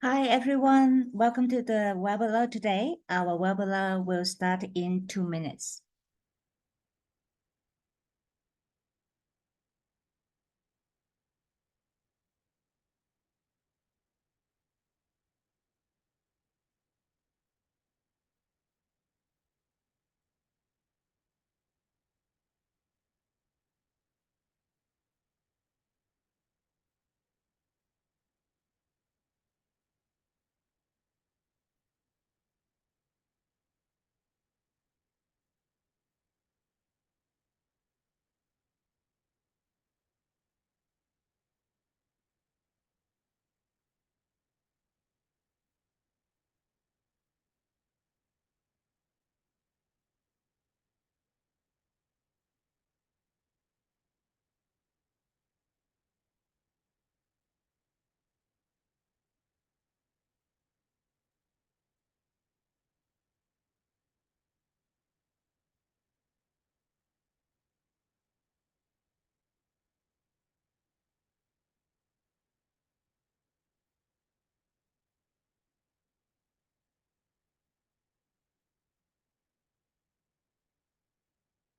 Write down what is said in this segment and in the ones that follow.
Hi, everyone. Welcome to the webinar today. Our webinar will start in 2 minutes.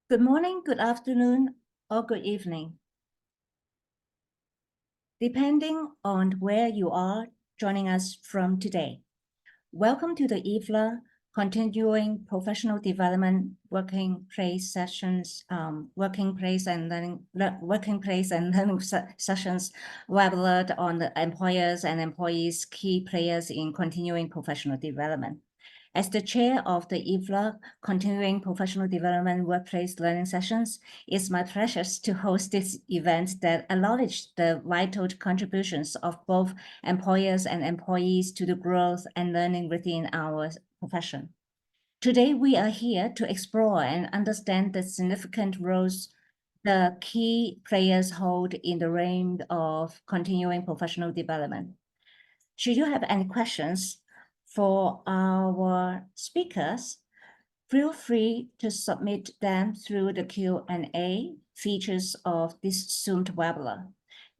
Good morning, good afternoon, or good evening, depending on where you are joining us from today. Welcome to the IFLA Continuing Professional Development Working Place Sessions, Working Place and Learning Sessions webinar on the employers and employees key players in continuing professional development. As the chair of the IFLA Continuing Professional Development Workplace Learning Sessions, it's my pleasure to host this event that acknowledges the vital contributions of both employers and employees to the growth and learning within our profession. Today, we are here to explore and understand the significant roles the key players hold in the realm of continuing professional development. Should you have any questions for our speakers, feel free to submit them through the Q&A features of this Zoom webinar.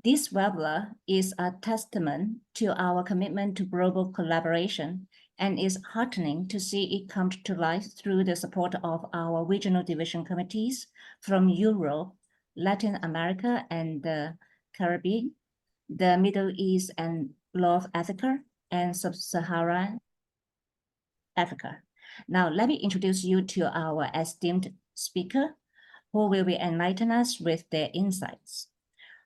This webinar is a testament to our commitment to global collaboration and is heartening to see it come to life through the support of our regional division committees from Europe, Latin America, and the Caribbean, the Middle East and North Africa, and Sub-Saharan Africa. Now, let me introduce you to our esteemed speaker, who will be enlightening us with their insights.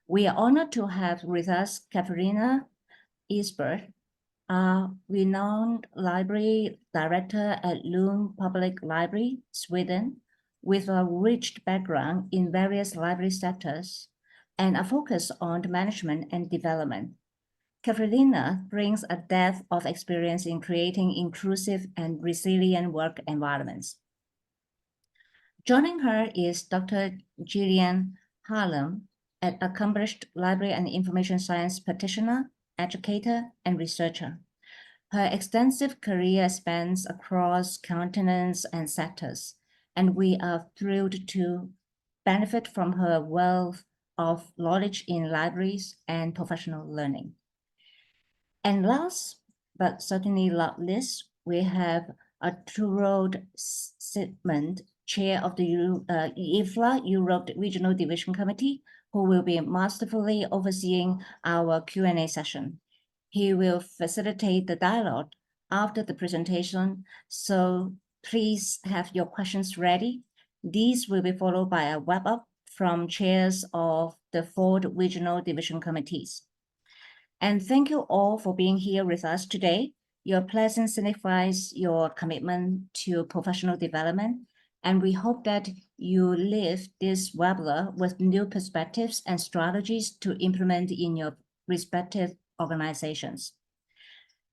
We are honored to have with us Katarina Isberg, a renowned library director at Lund Public Library, Sweden, with a rich background in various library sectors and a focus on management and development. Katarina brings a depth of experience in creating inclusive and resilient work environments. Joining her is Dr. Gillian Harlem, an accomplished library and information science practitioner, educator, and researcher. Her extensive career spans across continents and sectors, and we are thrilled to benefit from her wealth of knowledge in libraries and professional learning. And last, but certainly not least, we have a Turod Sigmund, chair of the IFLA Europe Regional Division Committee, who will be masterfully overseeing our Q&A session. He will facilitate the dialogue after the presentation, so please have your questions ready. These will be followed by a wrap-up from chairs of the 4 regional division committees. And thank you all for being here with us today. Your presence signifies your commitment to professional development, and we hope that you leave this webinar with new perspectives and strategies to implement in your respective organizations.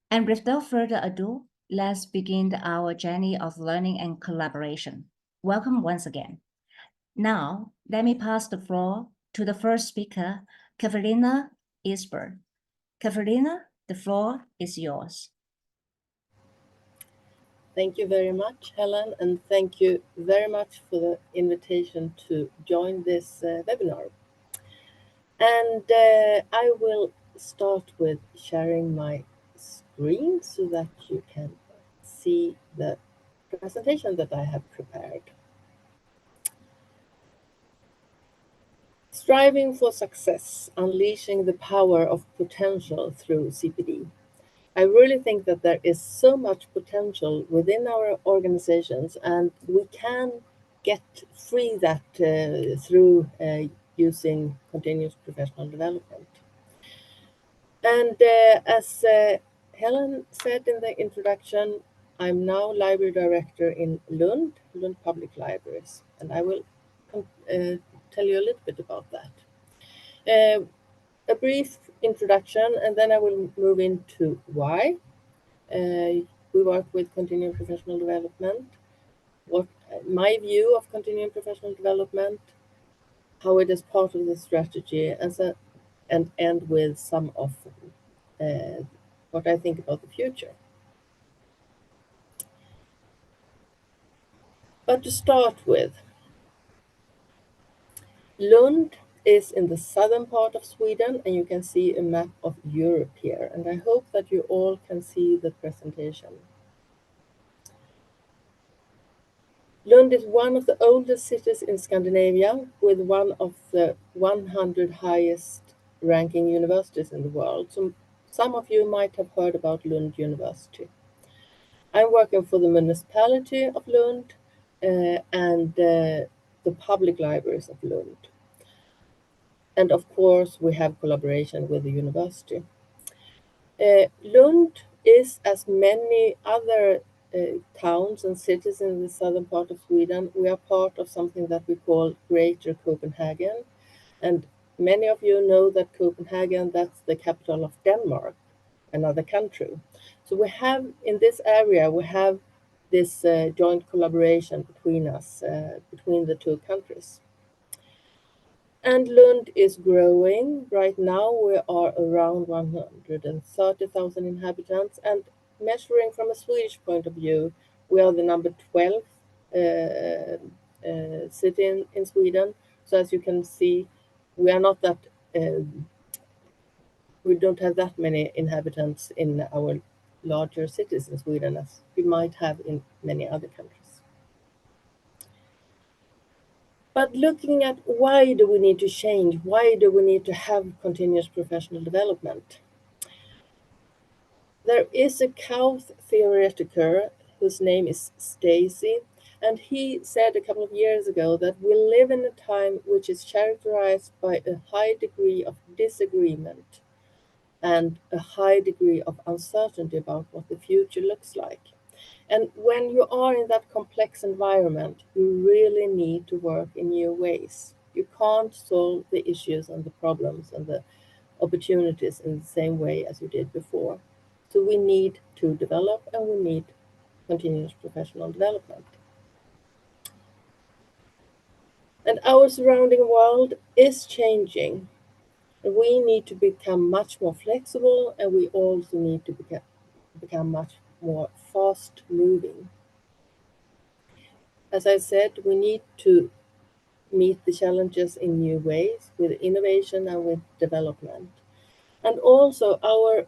And without further ado, let's begin our journey of learning and collaboration. Welcome once again. Now, let me pass the floor to the first speaker, Katarina Isberg. Katarina, the floor is yours. Thank you very much, Helen, and thank you very much for the invitation to join this webinar. And I will start with sharing my screen so that you can see the presentation that I have prepared. Striving for success, unleashing the power of potential through CPD. I really think that there is so much potential within our organizations, and we can get free that through using continuous professional development. And as Helen said in the introduction, I'm now library director in Lund Public Libraries, and I will tell you a little bit about that. A brief introduction, and then I will move into why we work with continuing professional development, what my view of continuing professional development, how it is part of the strategy, and end with some of what I think about the future. But to start with, Lund is in the southern part of Sweden, and you can see a map of Europe here, and I hope that you all can see the presentation. Lund is one of the oldest cities in Scandinavia, with one of the 100 highest ranking universities in the world. So some of you might have heard about Lund University. I'm working for the municipality of Lund and the public libraries of Lund. And of course, we have collaboration with the university. Lund is, as many other towns and cities in the southern part of Sweden, we are part of something that we call Greater Copenhagen. And many of you know that Copenhagen, that's the capital of Denmark, another country. So we have, in this area, we have this joint collaboration between us, between the two countries. And Lund is growing. Right now we are around 130,000 inhabitants, and measuring from a Swedish point of view, we are the number 12 city in Sweden. So as you can see, we are not that, we don't have that many inhabitants in our larger cities in Sweden as we might have in many other countries. But looking at why do we need to change? Why do we need to have continuous professional development? There is a South theoretiker whose name is Stacy, and he said a couple of years ago that we live in a time which is characterized by a high degree of disagreement and a high degree of uncertainty about what the future looks like. And when you are in that complex environment, you really need to work in new ways. You can't solve the issues and the problems and the opportunities in the same way as you did before. So we need to develop, and we need continuous professional development. And our surrounding world is changing. We need to become much more flexible, and we also need to become much more fast moving. As I said, we need to meet the challenges in new ways with innovation and with development. And also our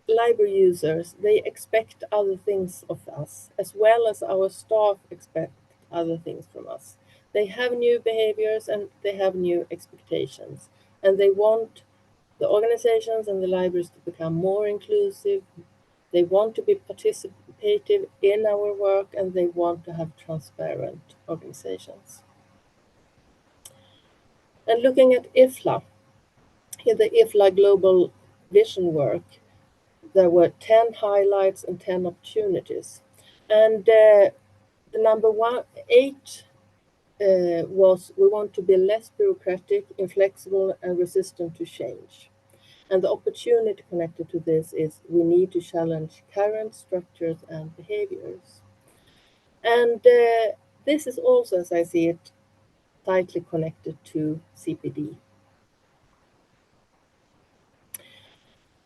library users, they expect other things of us, as well as our staff expect other things from us. They have new behaviors and they have new expectations, and they want the organizations and the libraries to become more inclusive. They want to be participative in our work, and they want to have transparent organizations. And looking at IFLA, in the IFLA Global Vision work, there were 10 highlights and 10 opportunities. And the number 8 was we want to be less bureaucratic, inflexible, and resistant to change. And the opportunity connected to this is we need to challenge current structures and behaviors. And this is also, as I see it, tightly connected to CPD.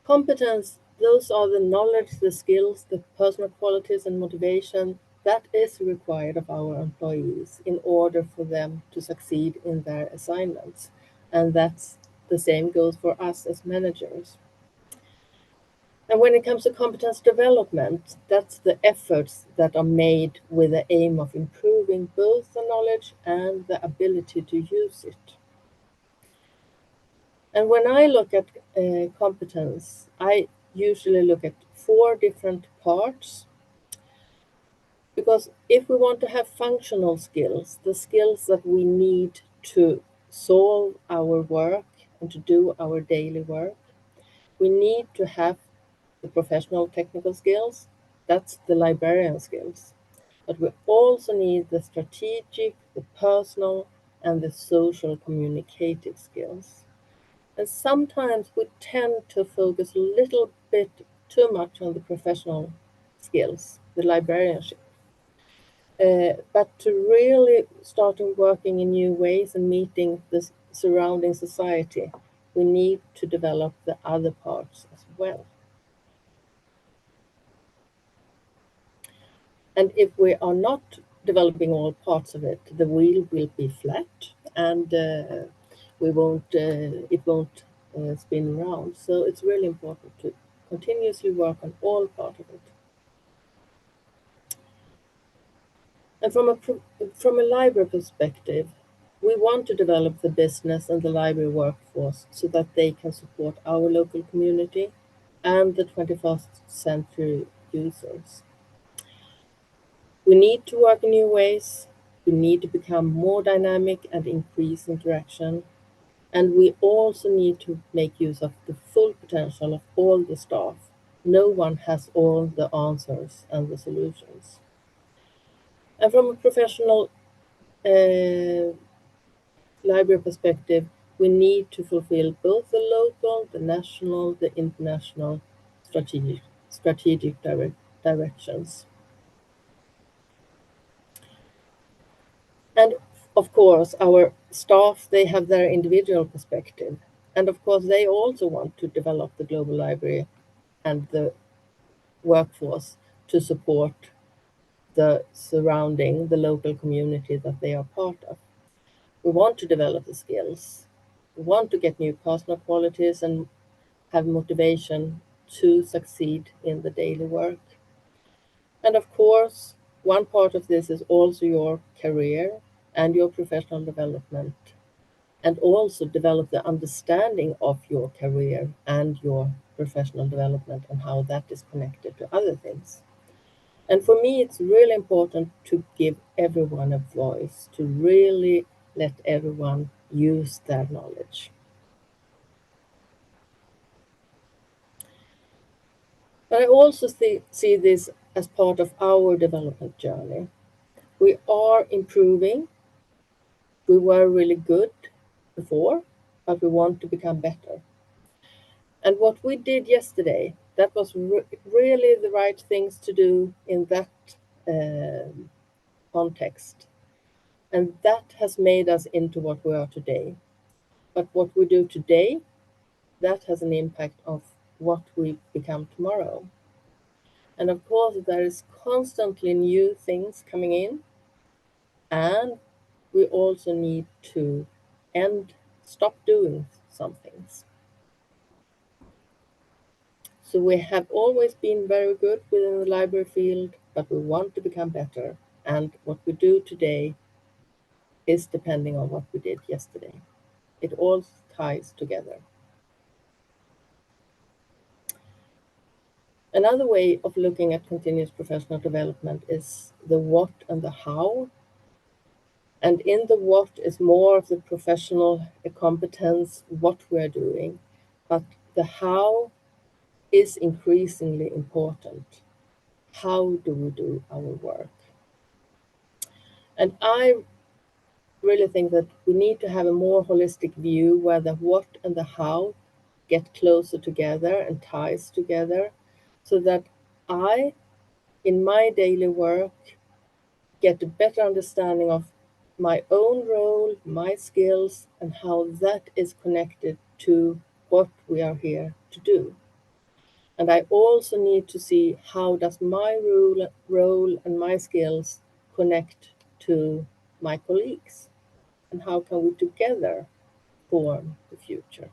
Competence, those are the knowledge, the skills, the personal qualities and motivation that is required of our employees in order for them to succeed in their assignments. And that's the same goes for us as managers. And when it comes to competence development, that's the efforts that are made with the aim of improving both the knowledge and the ability to use it. And when I look at competence, I usually look at 4 different parts. Because if we want to have functional skills, the skills that we need to solve our work and to do our daily work, we need to have the professional technical skills. That's the librarian skills. But we also need the strategic, the personal, and the social communicative skills. And sometimes we tend to focus a little bit too much on the professional skills, the librarianship. But to really start working in new ways and meeting the surrounding society, we need to develop the other parts as well. And if we are not developing all parts of it, the wheel will be flat and it won't spin around. So it's really important to continuously work on all parts of it. And from a library perspective, we want to develop the business and the library workforce so that they can support our local community and the 21st century users. We need to work in new ways. We need to become more dynamic and increase interaction. And we also need to make use of the full potential of all the staff. No one has all the answers and the solutions. And from a professional library perspective, we need to fulfill both the local, the national, the international strategic directions. And of course, our staff, they have their individual perspective. And of course, they also want to develop the global library and the workforce to support the surrounding, the local community that they are part of. We want to develop the skills. We want to get new personal qualities and have motivation to succeed in the daily work. And of course, one part of this is also your career and your professional development, and also develop the understanding of your career and your professional development and how that is connected to other things. And for me, it's really important to give everyone a voice, to really let everyone use their knowledge. But I also see this as part of our development journey. We are improving. We were really good before, but we want to become better. And what we did yesterday, that was really the right things to do in that context. And that has made us into what we are today. But what we do today, that has an impact of what we become tomorrow. And of course, there is constantly new things coming in, and we also need to stop doing some things. So we have always been very good within the library field, but we want to become better. And what we do today is depending on what we did yesterday. It all ties together. Another way of looking at continuous professional development is the what and the how. And in the what is more of the professional competence, what we're doing, but the how is increasingly important. How do we do our work? And I really think that we need to have a more holistic view where the what and the how get closer together and ties together, so that I, in my daily work, get a better understanding of my own role, my skills, and how that is connected to what we are here to do. And I also need to see how does my role and my skills connect to my colleagues, and how can we together form the future.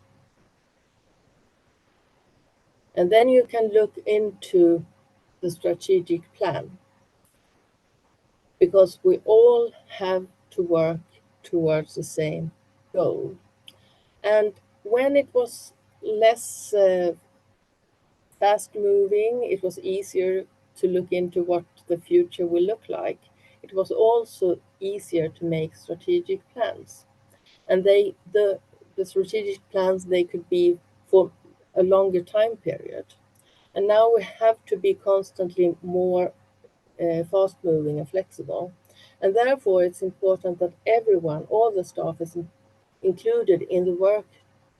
And then you can look into the strategic plan, because we all have to work towards the same goal. And when it was less fast moving, it was easier to look into what the future will look like. It was also easier to make strategic plans. And the strategic plans, they could be for a longer time period. And now we have to be constantly more fast moving and flexible. And therefore, it's important that everyone, all the staff, is included in the work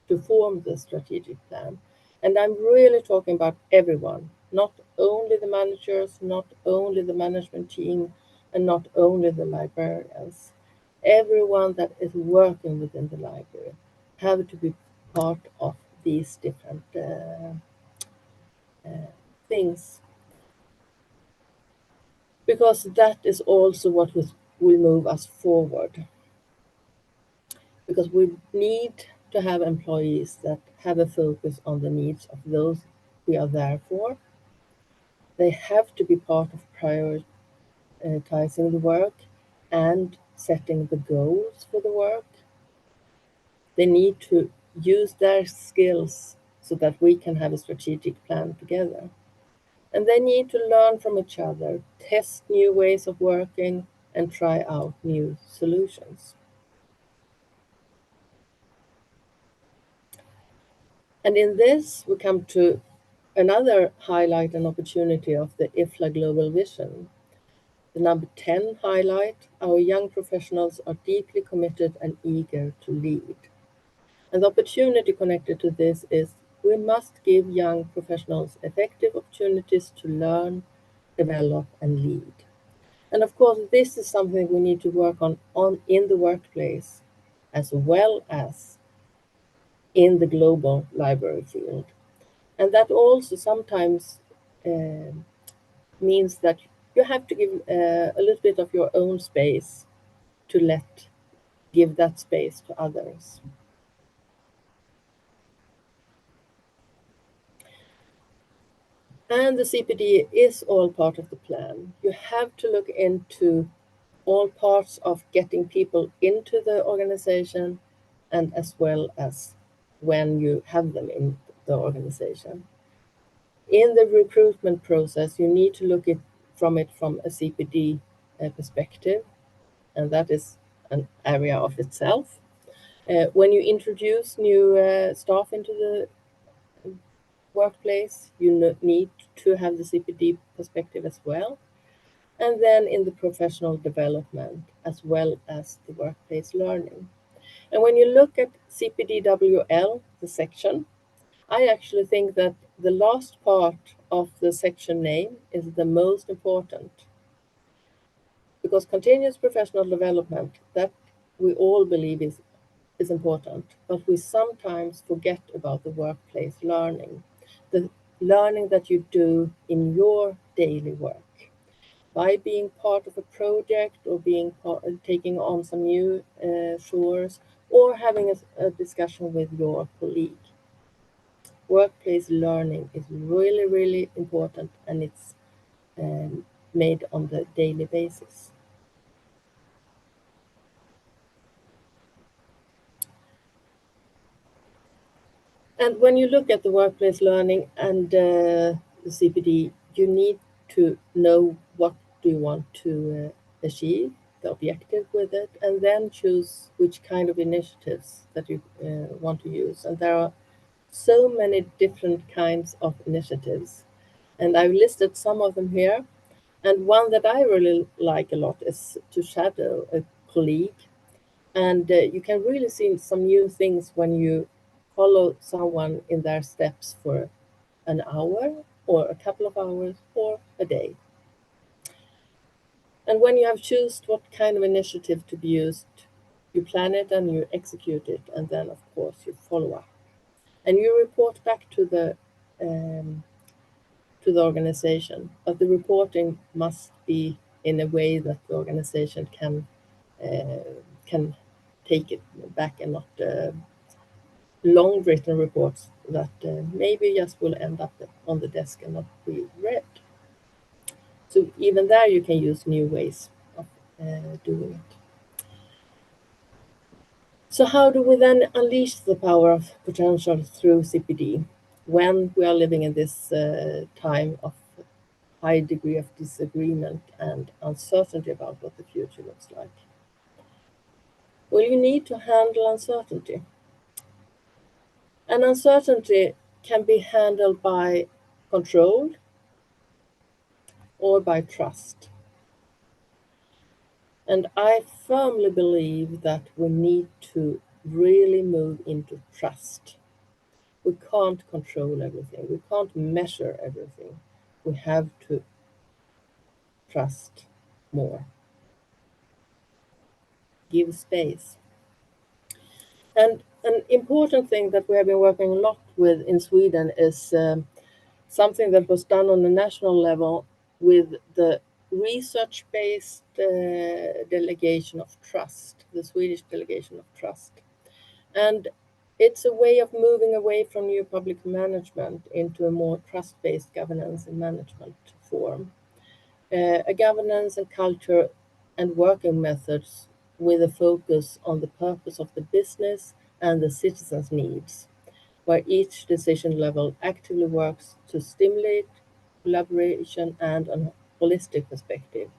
to form the strategic plan. And I'm really talking about everyone, not only the managers, not only the management team, and not only the librarians. Everyone that is working within the library have to be part of these different things, because that is also what will move us forward. Because we need to have employees that have a focus on the needs of those we are there for. They have to be part of prioritizing the work and setting the goals for the work. They need to use their skills so that we can have a strategic plan together. And they need to learn from each other, test new ways of working, and try out new solutions. And in this, we come to another highlight and opportunity of the IFLA Global Vision. The number 10 highlight: our young professionals are deeply committed and eager to lead. And the opportunity connected to this is we must give young professionals effective opportunities to learn, develop, and lead. And of course, this is something we need to work on in the workplace as well as in the global library field. And that also sometimes means that you have to give a little bit of your own space to give that space to others. And the CPD is all part of the plan. You have to look into all parts of getting people into the organization, and as well as when you have them in the organization. In the recruitment process, you need to look at from a CPD perspective, and that is an area of itself. When you introduce new staff into the workplace, you need to have the CPD perspective as well. And then in the professional development, as well as the workplace learning. And when you look at CPDWL, the section, I actually think that the last part of the section name is the most important, because continuous professional development, that we all believe is important, but we sometimes forget about the workplace learning, the learning that you do in your daily work by being part of a project, or taking on some new chores, or having a discussion with your colleague. Workplace learning is really, really important, and it's made on the daily basis. And when you look at the workplace learning and the CPD, you need to know what do you want to achieve, the objective with it, and then choose which kind of initiatives that you want to use. And there are so many different kinds of initiatives, and I've listed some of them here. And one that I really like a lot is to shadow a colleague. And you can really see some new things when you follow someone in their steps for an hour, or a couple of hours, or a day. And when you have chosen what kind of initiative to be used, you plan it and you execute it, and then of course you follow up. And you report back to the organization, but the reporting must be in a way that the organization can take it back and not long written reports that maybe just will end up on the desk and not be read. So even there you can use new ways of doing it. So how do we then unleash the power of potential through CPD when we are living in this time of high degree of disagreement and uncertainty about what the future looks like? Well, you need to handle uncertainty. And uncertainty can be handled by control or by trust. And I firmly believe that we need to really move into trust. We can't control everything. We can't measure everything. We have to trust more. Give space. And an important thing that we have been working a lot with in Sweden is something that was done on a national level with the research-based delegation of trust, the Swedish delegation of trust. And it's a way of moving away from new public management into a more trust-based governance and management form. A governance and culture and working methods with a focus on the purpose of the business and the citizens' needs, where each decision level actively works to stimulate collaboration and a holistic perspective,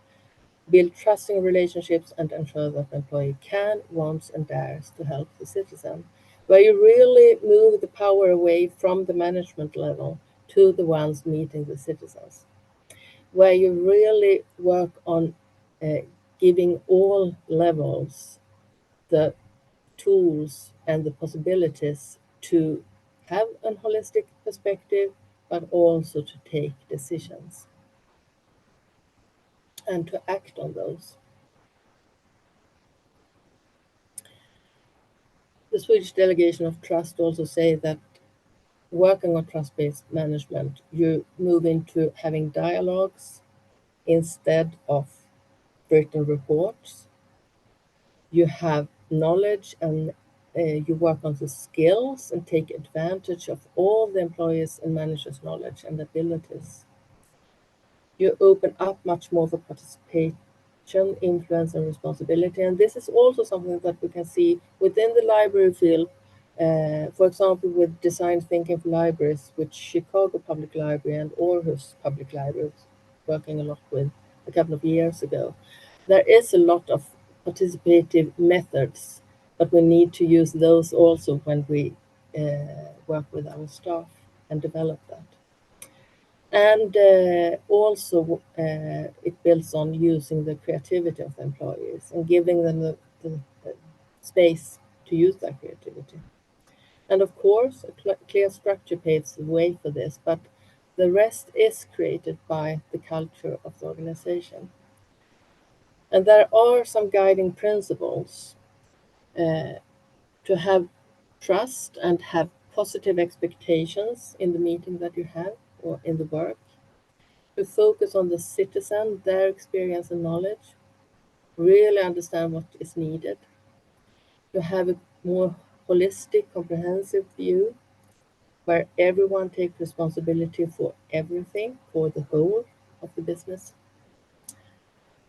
build trusting relationships, and ensure that the employee can, wants, and dares to help the citizen, where you really move the power away from the management level to the ones meeting the citizens, where you really work on giving all levels the tools and the possibilities to have a holistic perspective, but also to take decisions and to act on those. The Swedish delegation of trust also say that working on trust-based management, you move into having dialogues instead of written reports. You have knowledge and you work on the skills and take advantage of all the employees' and managers' knowledge and abilities. You open up much more for participation, influence, and responsibility. And this is also something that we can see within the library field. For example, with design thinking for libraries, which Chicago Public Library and Aarhus Public Library was working a lot with a couple of years ago. There is a lot of participative methods, but we need to use those also when we work with our staff and develop that. And also it builds on using the creativity of the employees and giving them the space to use that creativity. And of course, a clear structure paves the way for this, but the rest is created by the culture of the organization. And there are some guiding principles to have trust and have positive expectations in the meeting that you have or in the work, to focus on the citizen, their experience and knowledge, really understand what is needed, to have a more holistic, comprehensive view where everyone takes responsibility for everything, for the whole of the business.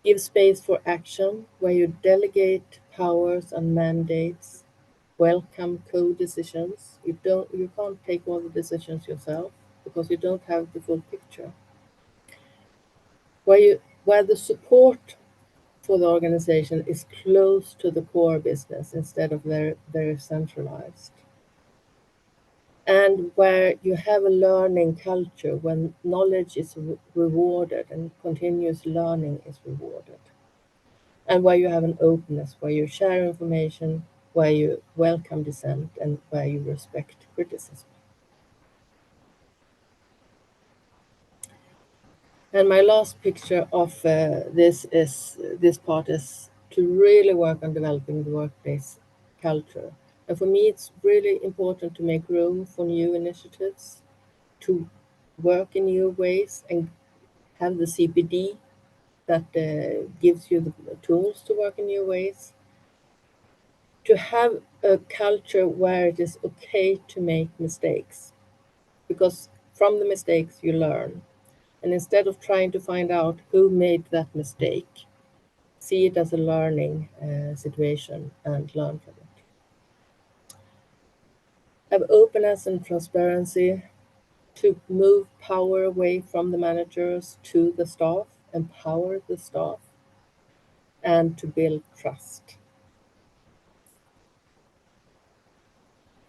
Give space for action where you delegate powers and mandates, welcome co-decisions. You can't take all the decisions yourself because you don't have the full picture. Where the support for the organization is close to the core business instead of very, very centralized. And where you have a learning culture when knowledge is rewarded and continuous learning is rewarded. And where you have an openness, where you share information, where you welcome dissent, and where you respect criticism. And my last picture of this part is to really work on developing the workplace culture. And for me, it's really important to make room for new initiatives, to work in new ways and have the CPD that gives you the tools to work in new ways. to have a culture where it is okay to make mistakes, because from the mistakes you learn. And instead of trying to find out who made that mistake, see it as a learning situation and learn from it. Have openness and transparency to move power away from the managers to the staff, empower the staff, and to build trust.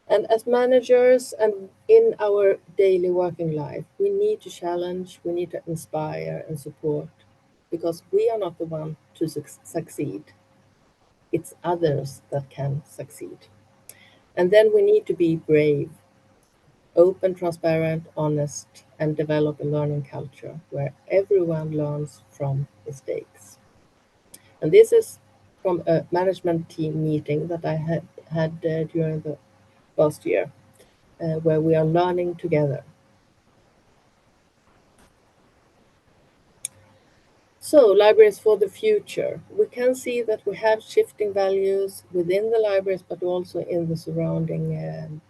And as managers and in our daily working life, we need to challenge, we need to inspire and support, because we are not the one to succeed. It's others that can succeed. And then we need to be brave, open, transparent, honest, and develop a learning culture where everyone learns from mistakes. And this is from a management team meeting that I had during the last year, where we are learning together. So, libraries for the future. We can see that we have shifting values within the libraries, but also in the surrounding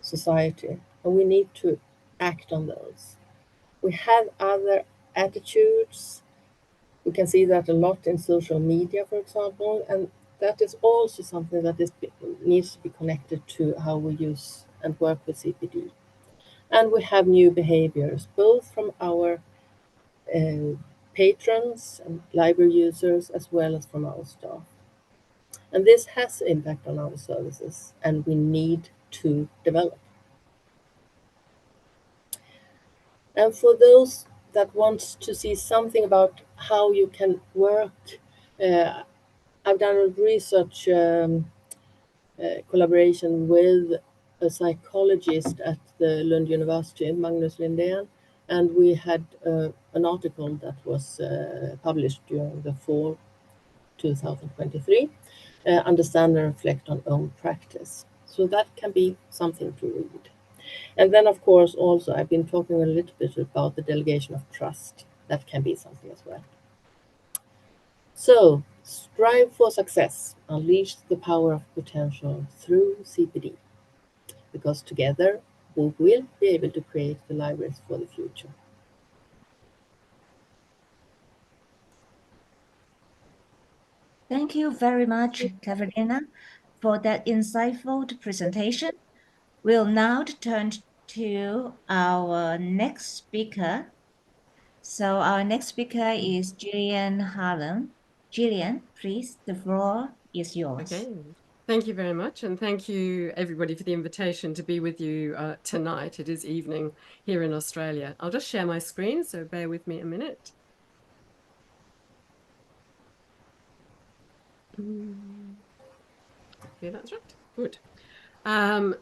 society, and we need to act on those. We have other attitudes. We can see that a lot in social media, for example, and that is also something that needs to be connected to how we use and work with CPD. And we have new behaviors, both from our patrons and library users, as well as from our staff. And this has impact on our services, and we need to develop. And for those that want to see something about how you can work, I've done a research collaboration with a psychologist at the Lund University, Magnus Lindén, and we had an article that was published during the fall 2023, Understand and Reflect on Own Practice. So that can be something to read. And then, of course, also I've been talking a little bit about the delegation of trust. That can be something as well. So, strive for success. Unleash the power of potential through CPD. Because together, we will be able to create the libraries for the future. Thank you very much, Carolina, for that insightful presentation. We'll now turn to our next speaker. So our next speaker is Gillian Harlan. Gillian, please, the floor is yours. Okay, thank you very much. And thank you everybody for the invitation to be with you tonight. It is evening here in Australia. I'll just share my screen, so bear with me a minute. Okay, that's right. Good.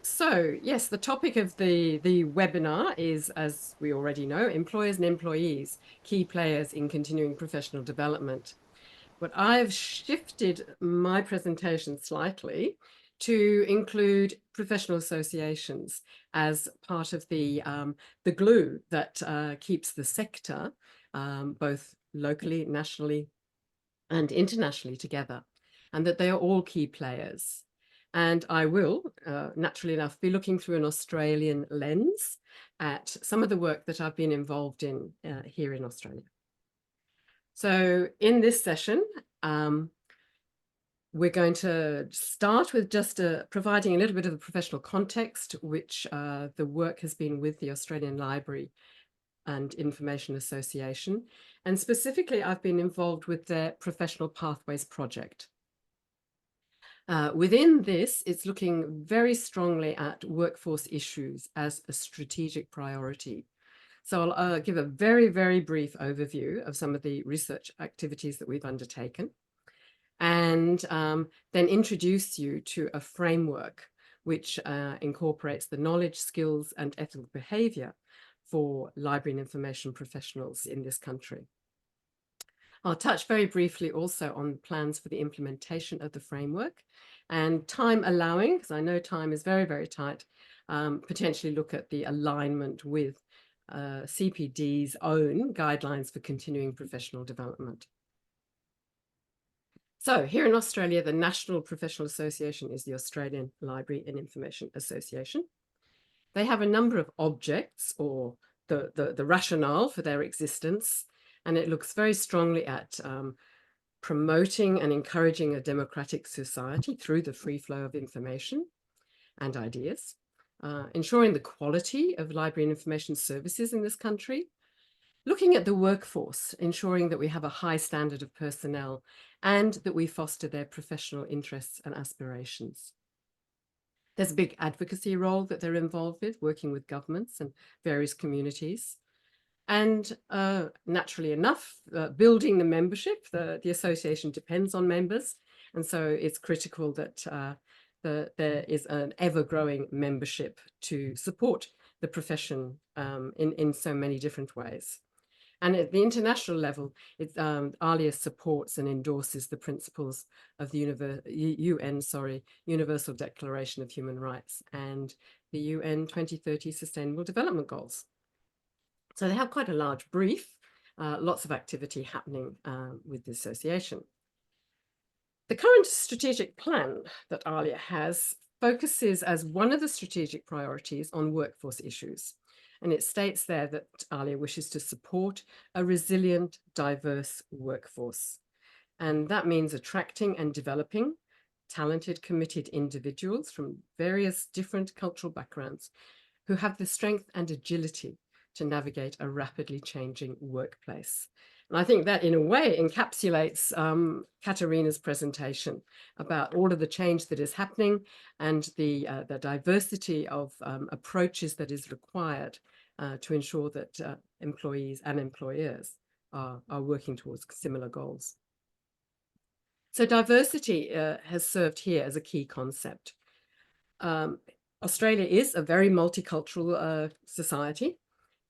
So yes, the topic of the webinar is, as we already know, employers and employees, key players in continuing professional development. But I've shifted my presentation slightly to include professional associations as part of the glue that keeps the sector both locally, nationally, and internationally together, and that they are all key players. And I will, naturally enough, be looking through an Australian lens at some of the work that I've been involved in here in Australia. So in this session, we're going to start with just providing a little bit of the professional context, which the work has been with the Australian Library and Information Association. And specifically, I've been involved with their Professional Pathways project. Within this, it's looking very strongly at workforce issues as a strategic priority. So I'll give a very, very brief overview of some of the research activities that we've undertaken, and then introduce you to a framework which incorporates the knowledge, skills, and ethical behaviour for library and information professionals in this country. I'll touch very briefly also on plans for the implementation of the framework, and time allowing, because I know time is very, very tight, potentially look at the alignment with CPD's own guidelines for continuing professional development. So here in Australia, the National Professional Association is the Australian Library and Information Association. They have a number of objects or the rationale for their existence, and it looks very strongly at promoting and encouraging a democratic society through the free flow of information and ideas, ensuring the quality of library and information services in this country, looking at the workforce, ensuring that we have a high standard of personnel and that we foster their professional interests and aspirations. There's a big advocacy role that they're involved with, working with governments and various communities. And naturally enough, building the membership, the association depends on members. And so it's critical that there is an ever-growing membership to support the profession in so many different ways. And at the international level, ALIA supports and endorses the principles of the UN, Universal Declaration of Human Rights and the UN 2030 Sustainable Development Goals. So they have quite a large brief, lots of activity happening with the association. The current strategic plan that ALIA has focuses as one of the strategic priorities on workforce issues. And it states there that ALIA wishes to support a resilient, diverse workforce. And that means attracting and developing talented, committed individuals from various different cultural backgrounds who have the strength and agility to navigate a rapidly changing workplace. And I think that in a way encapsulates Katarina's presentation about all of the change that is happening and the diversity of approaches that is required to ensure that employees and employers are working towards similar goals. So diversity has served here as a key concept. Australia is a very multicultural society,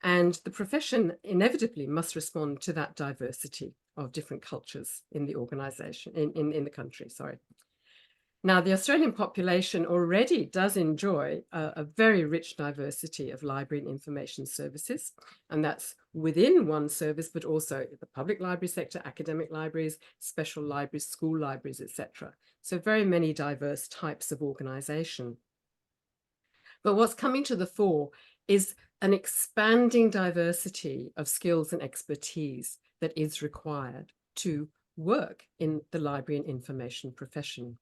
and the profession inevitably must respond to that diversity of different cultures in the organisation, in the country, sorry. Now, the Australian population already does enjoy a very rich diversity of library and information services, and that's within one service, but also the public library sector, academic libraries, special libraries, school libraries, etc. So very many diverse types of organisation. But what's coming to the fore is an expanding diversity of skills and expertise that is required to work in the library and information profession.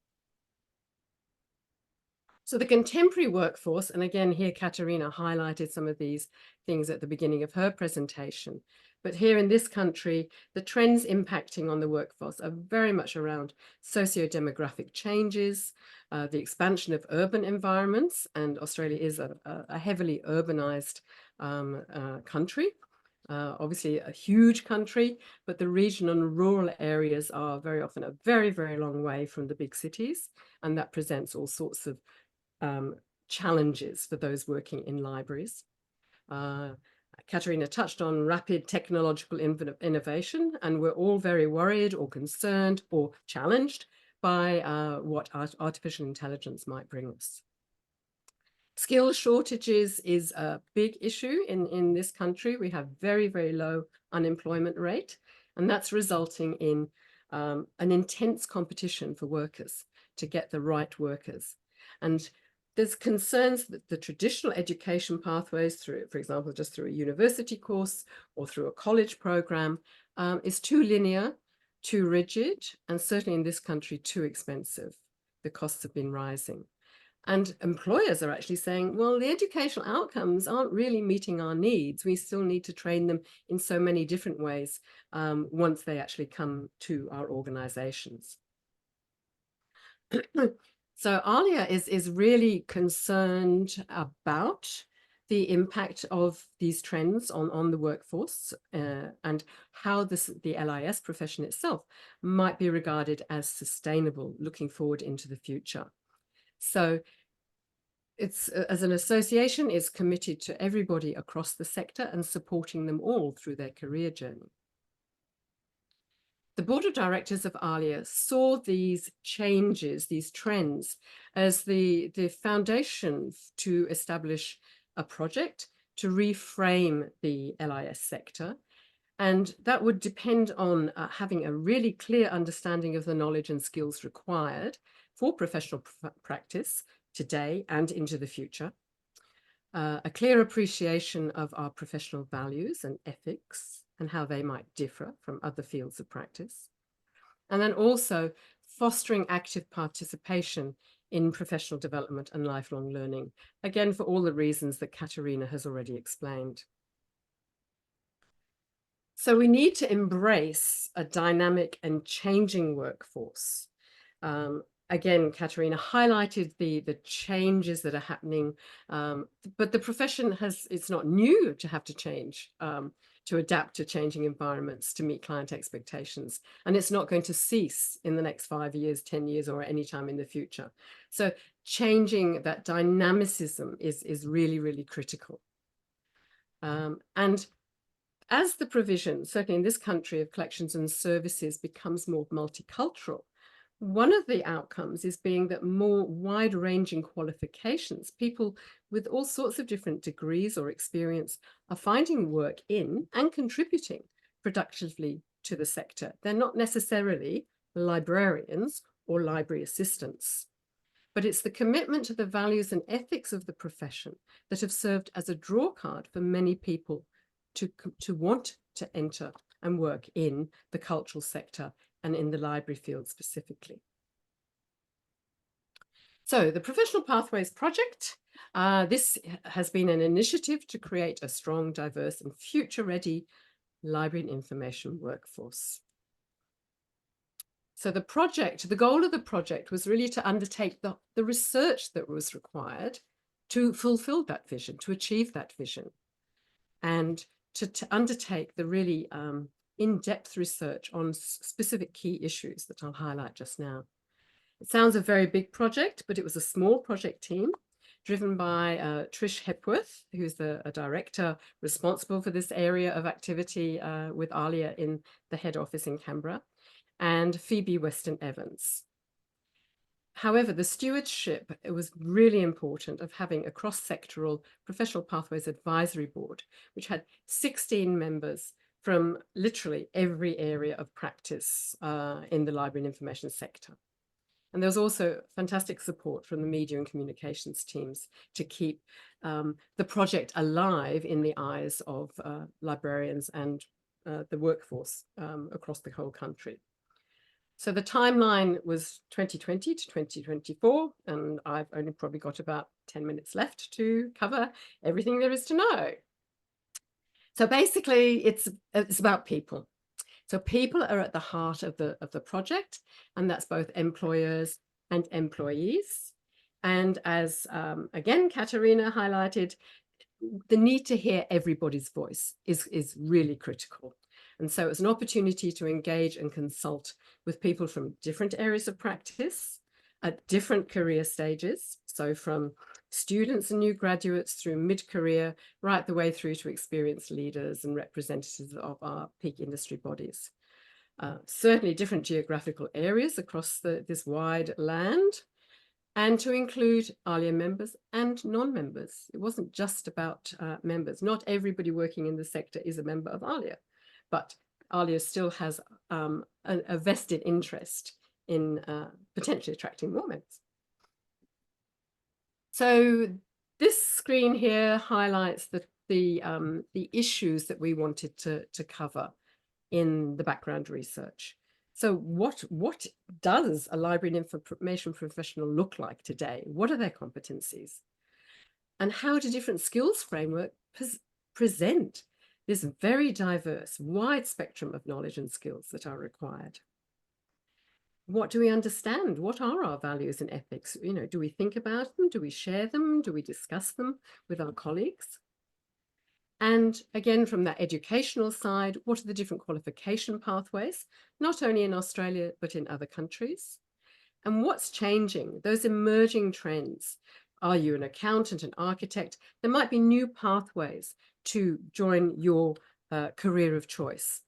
So the contemporary workforce, and again here Katarina highlighted some of these things at the beginning of her presentation, but here in this country, the trends impacting on the workforce are very much around socio-demographic changes, the expansion of urban environments, and Australia is a heavily urbanized country. Obviously a huge country, but the regional and rural areas are very often a very, very long way from the big cities, and that presents all sorts of challenges for those working in libraries. Katarina touched on rapid technological innovation, and we're all very worried or concerned or challenged by what artificial intelligence might bring us. Skill shortages is a big issue in this country. We have very, very low unemployment rate, and that's resulting in an intense competition for workers to get the right workers. And there's concerns that the traditional education pathways through, for example, just through a university course or through a college program is too linear, too rigid, and certainly in this country, too expensive. The costs have been rising. And employers are actually saying, well, the educational outcomes aren't really meeting our needs. We still need to train them in so many different ways once they actually come to our organizations. So ALIA is really concerned about the impact of these trends on the workforce and how the LIS profession itself might be regarded as sustainable looking forward into the future. So it's, as an association, is committed to everybody across the sector and supporting them all through their career journey. The board of directors of ALIA saw these changes, these trends, as the foundation to establish a project to reframe the LIS sector And that would depend on having a really clear understanding of the knowledge and skills required for professional practice today and into the future, a clear appreciation of our professional values and ethics and how they might differ from other fields of practice, and then also fostering active participation in professional development and lifelong learning, again, for all the reasons that Katerina has already explained. So we need to embrace a dynamic and changing workforce. Again, Katerina highlighted the changes that are happening, but the profession it's not new to have to change, to adapt to changing environments to meet client expectations. And it's not going to cease in the next 5 years, 10 years, or any time in the future. So changing that dynamicism is really, really critical. And as the provision, certainly in this country, of collections and services becomes more multicultural, one of the outcomes is being that more wide-ranging qualifications, people with all sorts of different degrees or experience, are finding work in and contributing productively to the sector. They're not necessarily librarians or library assistants, but it's the commitment to the values and ethics of the profession that have served as a drawcard for many people to want to enter and work in the cultural sector and in the library field specifically. So the Professional Pathways Project, this has been an initiative to create a strong, diverse and future-ready library and information workforce. So the goal of the project was really to undertake the research that was required to fulfill that vision, to achieve that vision, and to undertake the really in-depth research on specific key issues that I'll highlight just now. It sounds a very big project, but it was a small project team driven by Trish Hepworth, who's a director responsible for this area of activity with ALIA in the head office in Canberra, and Phoebe Weston Evans. However, the stewardship, it was really important of having a cross-sectoral Professional Pathways Advisory Board, which had 16 members from literally every area of practice in the library and information sector. And there was also fantastic support from the media and communications teams to keep the project alive in the eyes of librarians and the workforce across the whole country. So the timeline was 2020 to 2024, and I've only probably got about 10 minutes left to cover everything there is to know. So basically, it's about people. So people are at the heart of the project, and that's both employers and employees. And as, again, Katerina highlighted, the need to hear everybody's voice is really critical. And so it's an opportunity to engage and consult with people from different areas of practice at different career stages. So from students and new graduates through mid-career, right the way through to experienced leaders and representatives of our peak industry bodies. Certainly different geographical areas across this wide land, and to include ALIA members and non-members. It wasn't just about members. Not everybody working in the sector is a member of ALIA, but ALIA still has a vested interest in potentially attracting more members. So this screen here highlights the issues that we wanted to cover in the background research. So what does a library and information professional look like today? What are their competencies? And how do different skills framework present this very diverse, wide spectrum of knowledge and skills that are required? What do we understand? What are our values and ethics? You know, do we think about them? Do we share them? Do we discuss them with our colleagues? And again, from that educational side, what are the different qualification pathways, not only in Australia, but in other countries? And what's changing? Those emerging trends. Are you an accountant, an architect? There might be new pathways to join your career of choice.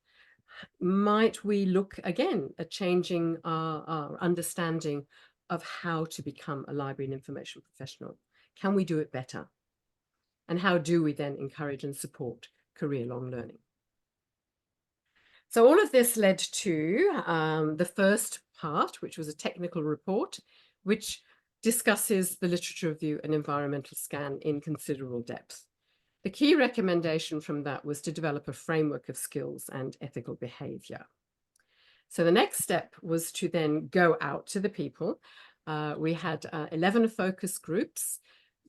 Might we look again at changing our understanding of how to become a library and information professional? Can we do it better? And how do we then encourage and support career-long learning? So all of this led to the first part, which was a technical report, which discusses the literature review and environmental scan in considerable depth. The key recommendation from that was to develop a framework of skills and ethical behavior. So the next step was to then go out to the people. We had 11 focus groups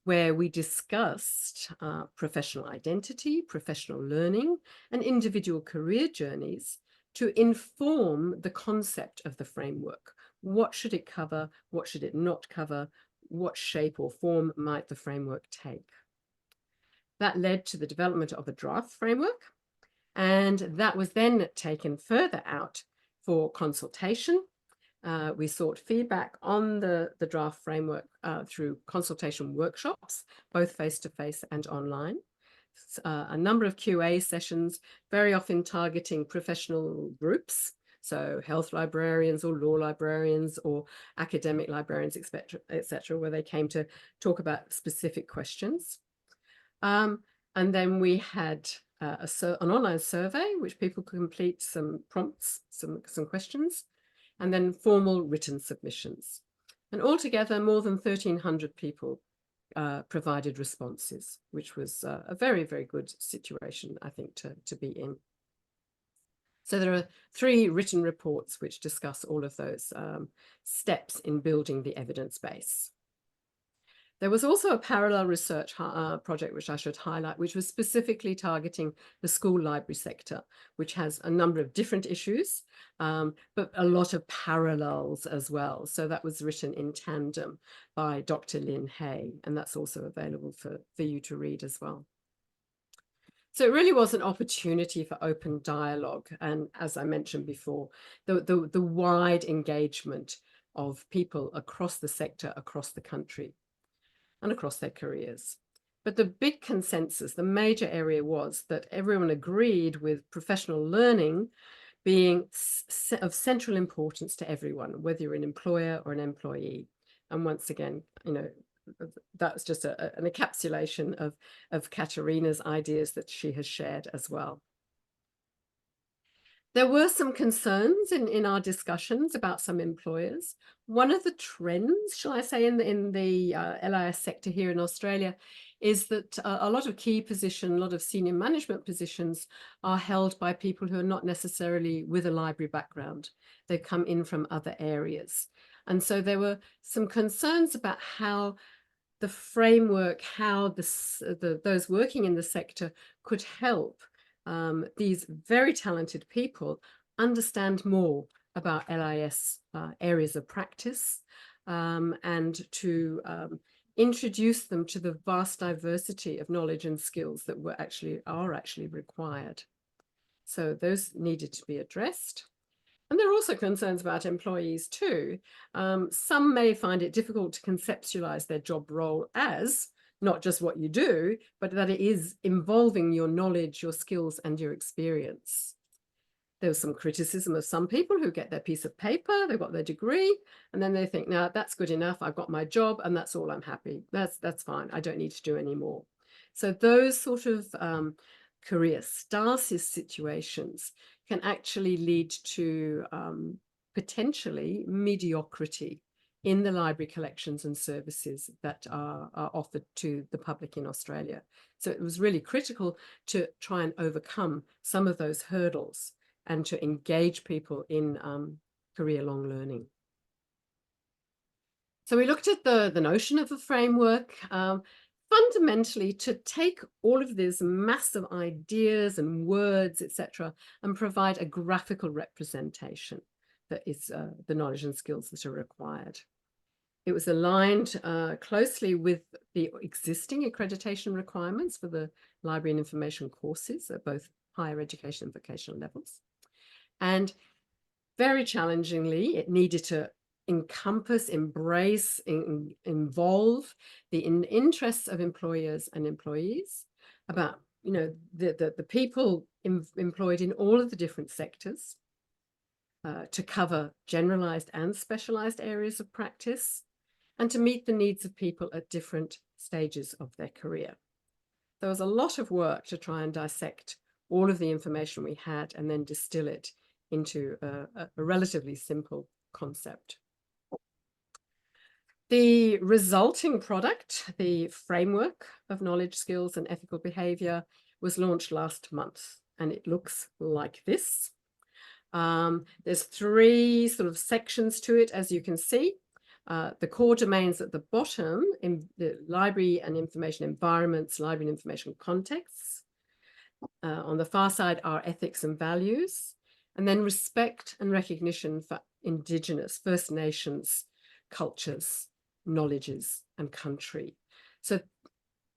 where we discussed professional identity, professional learning, and individual career journeys to inform the concept of the framework. What should it cover? What should it not cover? What shape or form might the framework take? That led to the development of a draft framework, and that was then taken further out for consultation. We sought feedback on the draft framework through consultation workshops, both face-to-face and online. A number of QA sessions, very often targeting professional groups, so health librarians or law librarians or academic librarians, etc., where they came to talk about specific questions. And then we had an online survey, which people could complete some prompts, some questions, and then formal written submissions. And altogether, more than 1,300 people provided responses, which was a very, very good situation, I think, to be in. So there are 3 written reports which discuss all of those steps in building the evidence base. There was also a parallel research project, which I should highlight, which was specifically targeting the school library sector, which has a number of different issues, but a lot of parallels as well. So that was written in tandem by Dr. Lynn Hay, and that's also available for you to read as well. So it really was an opportunity for open dialogue. And as I mentioned before, the wide engagement of people across the sector, across the country, and across their careers. But the big consensus, the major area, was that everyone agreed with professional learning being of central importance to everyone, whether you're an employer or an employee. And once again, you know, that's just an encapsulation of Katerina's ideas that she has shared as well. There were some concerns in our discussions about some employers. One of the trends, shall I say, in the LIS sector here in Australia is that a lot of key positions, a lot of senior management positions are held by people who are not necessarily with a library background. They've come in from other areas. And so there were some concerns about how the framework, how those working in the sector could help these very talented people understand more about LIS areas of practice and to introduce them to the vast diversity of knowledge and skills that are actually required. So those needed to be addressed. And there are also concerns about employees too. Some may find it difficult to conceptualize their job role as not just what you do, but that it is involving your knowledge, your skills, and your experience. There was some criticism of some people who get their piece of paper, they've got their degree, and then they think, now that's good enough, I've got my job, and that's all, I'm happy. That's fine, I don't need to do any more. So those sort of career stasis situations can actually lead to potentially mediocrity in the library collections and services that are offered to the public in Australia. So it was really critical to try and overcome some of those hurdles and to engage people in career-long learning. So we looked at the notion of a framework, fundamentally to take all of these massive ideas and words, etc., and provide a graphical representation that is the knowledge and skills that are required. It was aligned closely with the existing accreditation requirements for the library and information courses at both higher education and vocational levels. And very challengingly, it needed to encompass, embrace, involve the interests of employers and employees, about, you know, the people employed in all of the different sectors, to cover generalized and specialized areas of practice, and to meet the needs of people at different stages of their career. There was a lot of work to try and dissect all of the information we had and then distill it into a relatively simple concept. The resulting product, the framework of knowledge, skills, and ethical behavior, was launched last month, and it looks like this. There's 3 sort of sections to it, as you can see. The core domains at the bottom, in the library and information environments, library and information contexts. On the far side are ethics and values, and then respect and recognition for Indigenous, First Nations cultures, knowledges, and country. So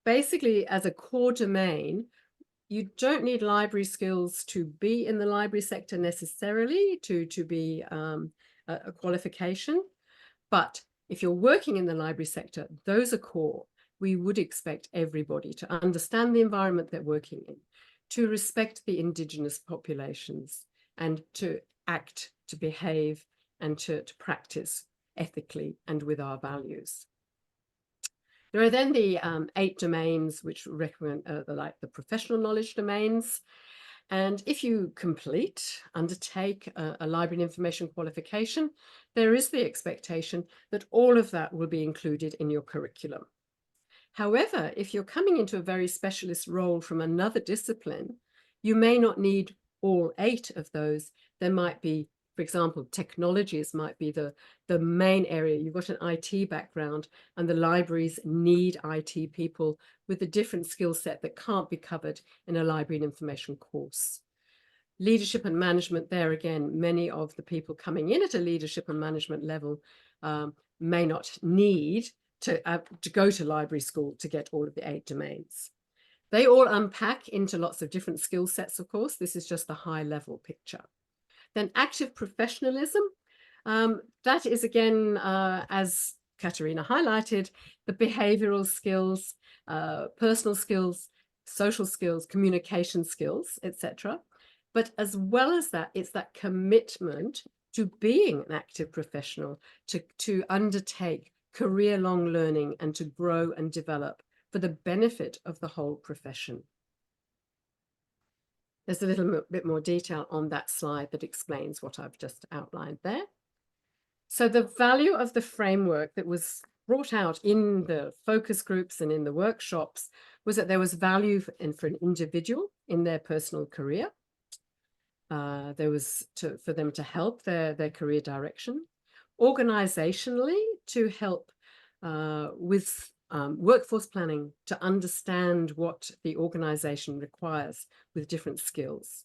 basically, as a core domain, you don't need library skills to be in the library sector necessarily to be a qualification. But if you're working in the library sector, those are core. We would expect everybody to understand the environment they're working in, to respect the Indigenous populations, and to act, to behave, and to practice ethically and with our values. There are then the 8 domains which recommend like the professional knowledge domains. And if you undertake a library and information qualification, there is the expectation that all of that will be included in your curriculum. However, if you're coming into a very specialist role from another discipline, you may not need all 8 of those. There might be, for example, technologies might be the main area. You've got an IT background, and the libraries need IT people with a different skill set that can't be covered in a library and information course. Leadership and management, there again, many of the people coming in at a leadership and management level may not need to go to library school to get all of the 8 domains. They all unpack into lots of different skill sets, of course. This is just the high level picture. Then active professionalism, that is again, as Katerina highlighted, the behavioral skills, personal skills, social skills, communication skills, etc. But as well as that, it's that commitment to being an active professional, to undertake career-long learning and to grow and develop for the benefit of the whole profession. There's a little bit more detail on that slide that explains what I've just outlined there. So the value of the framework that was brought out in the focus groups and in the workshops was that there was value for an individual in their personal career. There was for them to help their career direction. Organizationally, to help with workforce planning, to understand what the organization requires with different skills.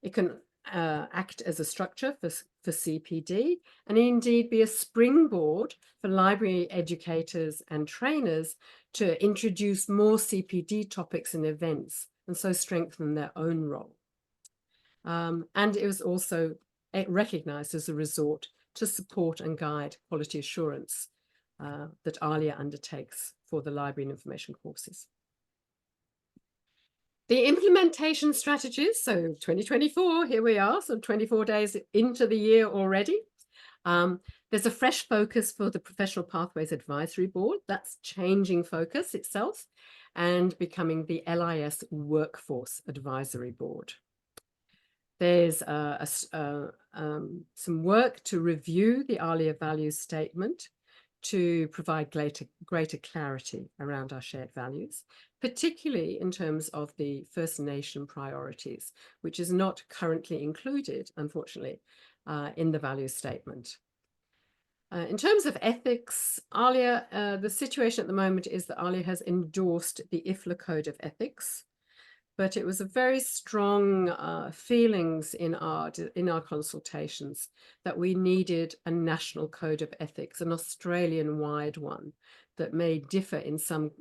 It can act as a structure for CPD, and indeed be a springboard for library educators and trainers to introduce more CPD topics and events, and so strengthen their own role. And it was also recognized as a resort to support and guide quality assurance that ALIA undertakes for the library and information courses. The implementation strategies, so 2024, here we are, so 24 days into the year already. There's a fresh focus for the Professional Pathways Advisory Board. That's changing focus itself and becoming the LIS Workforce Advisory Board. There's some work to review the ALIA values statement to provide greater clarity around our shared values, particularly in terms of the First Nation priorities, which is not currently included, unfortunately, in the values statement. In terms of ethics, ALIA, the situation at the moment is that ALIA has endorsed the IFLA Code of Ethics, but it was a very strong feelings in our consultations that we needed a national code of ethics, an Australian-wide one that may differ in some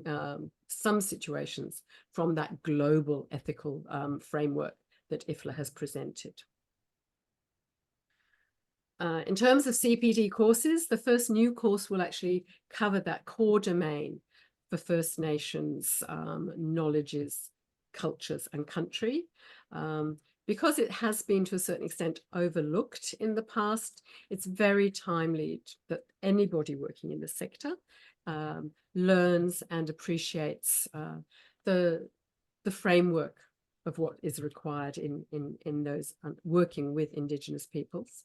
situations from that global ethical framework that IFLA has presented. In terms of CPD courses, the first new course will actually cover that core domain for First Nations knowledges, cultures and country. Because it has been to a certain extent overlooked in the past, it's very timely that anybody working in the sector learns and appreciates the framework of what is required in those working with Indigenous peoples.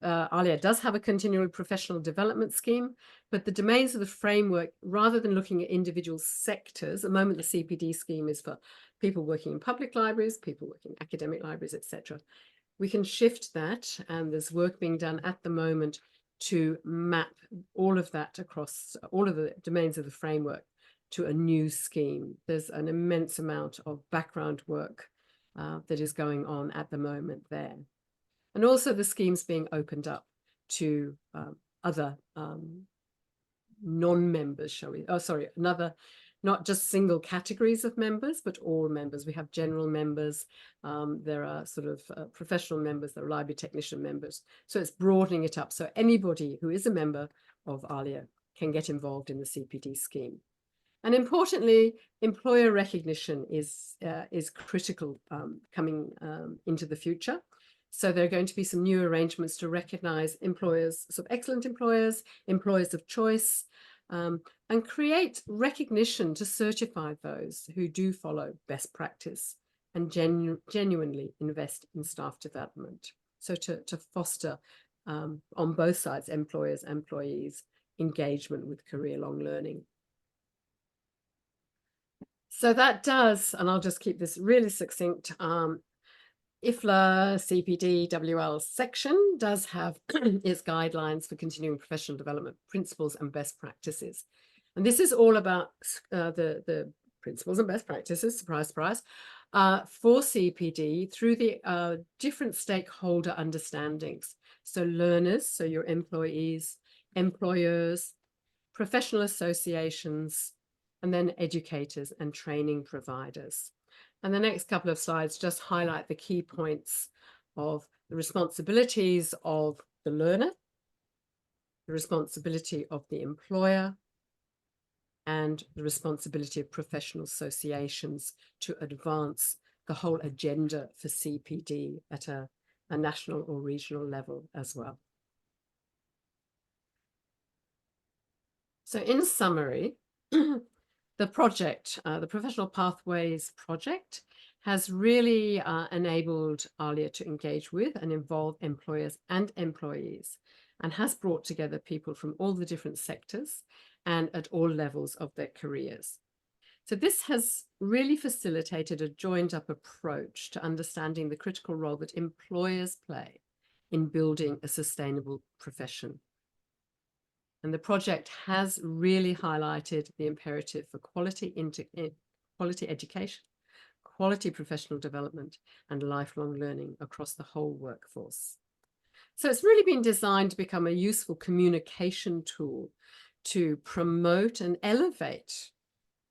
ALIA does have a continual professional development scheme, but the domains of the framework, rather than looking at individual sectors, at the moment the CPD scheme is for people working in public libraries, people working in academic libraries, etc. We can shift that, and there's work being done at the moment to map all of that across all of the domains of the framework to a new scheme. There's an immense amount of background work that is going on at the moment there. And also the scheme's being opened up to other non-members, not just single categories of members, but all members. We have general members, there are sort of professional members, there are library technician members. So it's broadening it up. So anybody who is a member of ALIA can get involved in the CPD scheme. And importantly, employer recognition is critical coming into the future. So there are going to be some new arrangements to recognise employers, sort of excellent employers, employers of choice, and create recognition to certify those who do follow best practice and genuinely invest in staff development. So to foster on both sides, employers, employees, engagement with career-long learning. So that does, and I'll just keep this really succinct, IFLA CPDWL Section does have its guidelines for continuing professional development principles and best practices. And this is all about the principles and best practices, surprise, surprise, for CPD through the different stakeholder understandings. So learners, so your employees, employers, professional associations, and then educators and training providers. And the next couple of slides just highlight the key points of the responsibilities of the learner, the responsibility of the employer, and the responsibility of professional associations to advance the whole agenda for CPD at a national or regional level as well. So in summary, the project, the Professional Pathways project, has really enabled ALIA to engage with and involve employers and employees, and has brought together people from all the different sectors and at all levels of their careers. So this has really facilitated a joined-up approach to understanding the critical role that employers play in building a sustainable profession. And the project has really highlighted the imperative for quality education, quality professional development, and lifelong learning across the whole workforce. So it's really been designed to become a useful communication tool to promote and elevate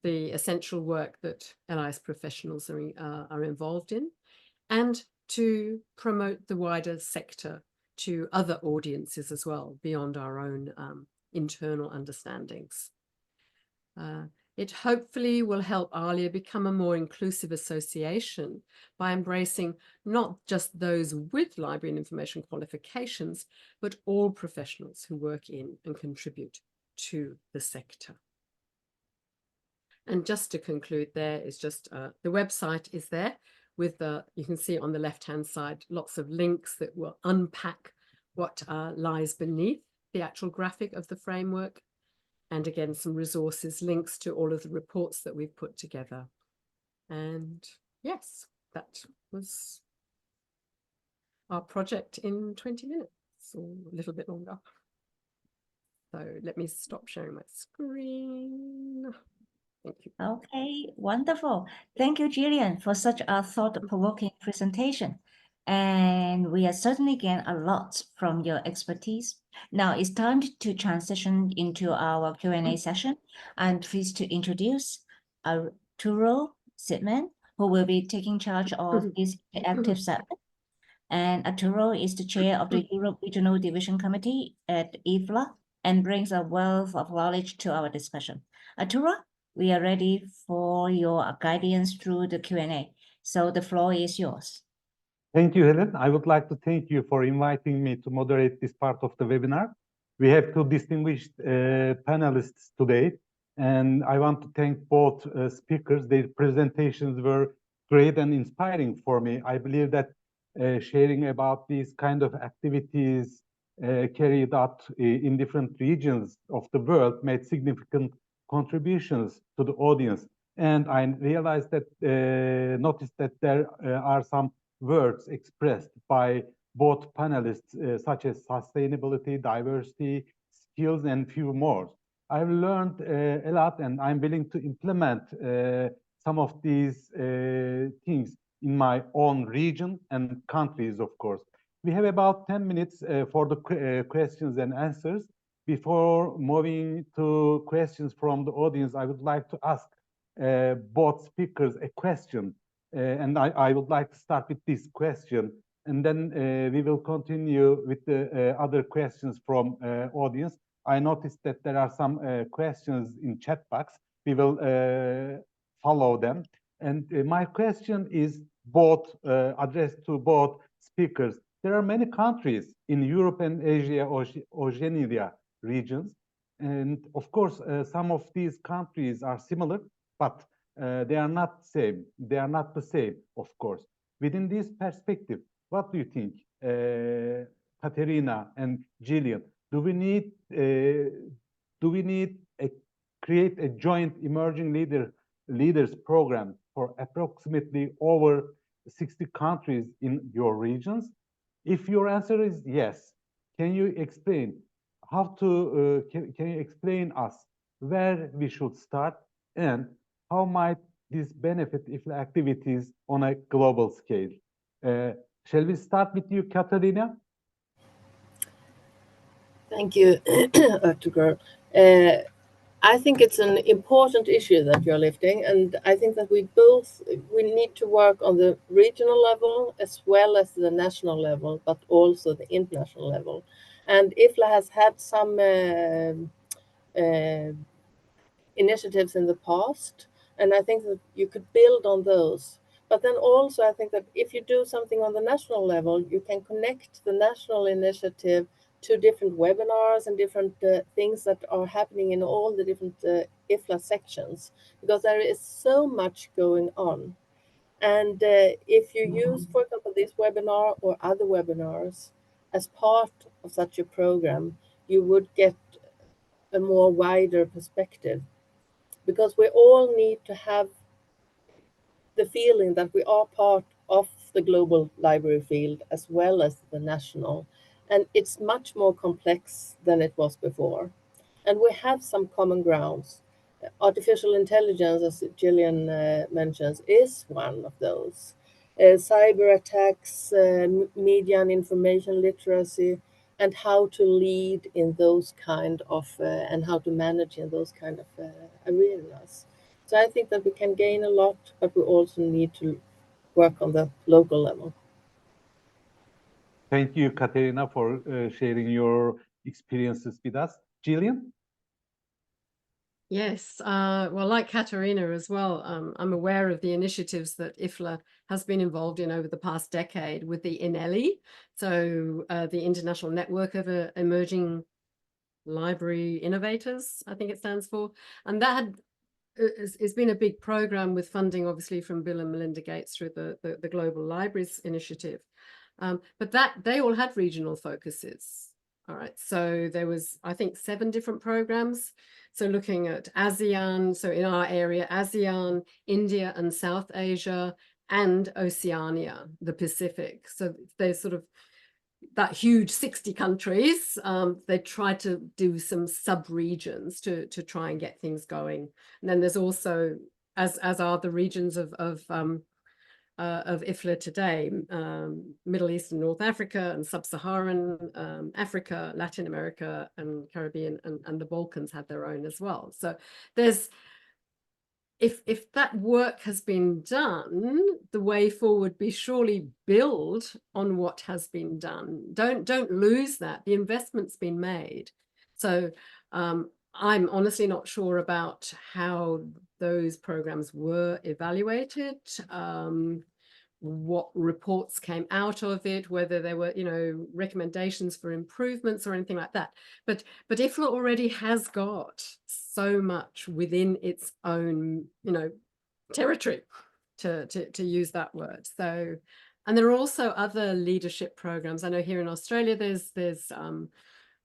the essential work that LIS professionals are involved in, and to promote the wider sector to other audiences as well, beyond our own internal understandings. It hopefully will help ALIA become a more inclusive association by embracing not just those with library and information qualifications, but all professionals who work in and contribute to the sector. And just to conclude, there is just the website is there with you can see on the left-hand side lots of links that will unpack what lies beneath the actual graphic of the framework, and again some resources, links to all of the reports that we've put together. And yes, that was our project in 20 minutes or a little bit longer. So let me stop sharing my screen. Thank you. Okay, wonderful. Thank you, Gillian, for such a thought-provoking presentation. And we have certainly gained a lot from your expertise. Now it's time to transition into our Q&A session. I'm pleased to introduce Arturo Sidman, who will be taking charge of this active segment. And Arturo is the chair of the Europe Regional Division Committee at IFLA and brings a wealth of knowledge to our discussion. Arturo, we are ready for your guidance through the Q&A. So the floor is yours. Thank you, Helen. I would like to thank you for inviting me to moderate this part of the webinar. We have two distinguished panelists today, and I want to thank both speakers. Their presentations were great and inspiring for me. I believe that sharing about these kind of activities carried out in different regions of the world made significant contributions to the audience. And I realized that, noticed that there are some words expressed by both panelists, such as sustainability, diversity, skills, and few more. I've learned a lot, and I'm willing to implement some of these things in my own region and countries, of course. We have about 10 minutes for the questions and answers. Before moving to questions from the audience, I would like to ask both speakers a question. And I would like to start with this question, and then we will continue with the other questions from audience. I noticed that there are some questions in chat box. We will follow them. And my question is both addressed to both speakers. There are many countries in Europe and Asia, Oceania regions. And of course, some of these countries are similar, but they are not same. They are not the same, of course. Within this perspective, what do you think, Katerina and Gillian? Do we need create a joint emerging leaders program for approximately over 60 countries in your regions? If your answer is yes, can you explain how to can you explain us where we should start and how might this benefit IFLA activities on a global scale? Shall we start with you, Katarina? Thank you, Ertugrul. I think it's an important issue that you're lifting, and I think that we need to work on the regional level as well as the national level, but also the international level. And IFLA has had some initiatives in the past, and I think that you could build on those. But then also I think that if you do something on the national level, you can connect the national initiative to different webinars and different things that are happening in all the different IFLA sections, because there is so much going on. And if you use, for example, this webinar or other webinars as part of such a program, you would get a more wider perspective, because we all need to have the feeling that we are part of the global library field as well as the national. And it's much more complex than it was before. And we have some common grounds. Artificial intelligence, as Gillian mentions, is one of those. Cyber attacks, media and information literacy, and how to lead in those kind of, and how to manage in those kind of arenas. So I think that we can gain a lot, but we also need to work on the local level. Thank you, Katerina, for sharing your experiences with us. Gillian? Yes, well, like Katerina as well, I'm aware of the initiatives that IFLA has been involved in over the past decade with the INELI, so the International Network of Emerging Library Innovators, I think it stands for. And that it's been a big program with funding, obviously, from Bill and Melinda Gates through the Global Libraries Initiative. But they all had regional focuses. All right, so there was, I think, 7 different programs. So looking at ASEAN, so in our area, ASEAN, India and South Asia, and Oceania, the Pacific. So there's sort of that huge 60 countries. They try to do some sub-regions to try and get things going. And then there's also, as are the regions of IFLA today, Middle East and North Africa and Sub-Saharan Africa, Latin America and Caribbean, and the Balkans had their own as well. So there's, if that work has been done, the way forward be surely build on what has been done. Don't lose that. The investment's been made. So I'm honestly not sure about how those programs were evaluated, what reports came out of it, whether there were, recommendations for improvements or anything like that. But IFLA already has got so much within its own, territory to use that word. So, and there are also other leadership programs. I know here in Australia there's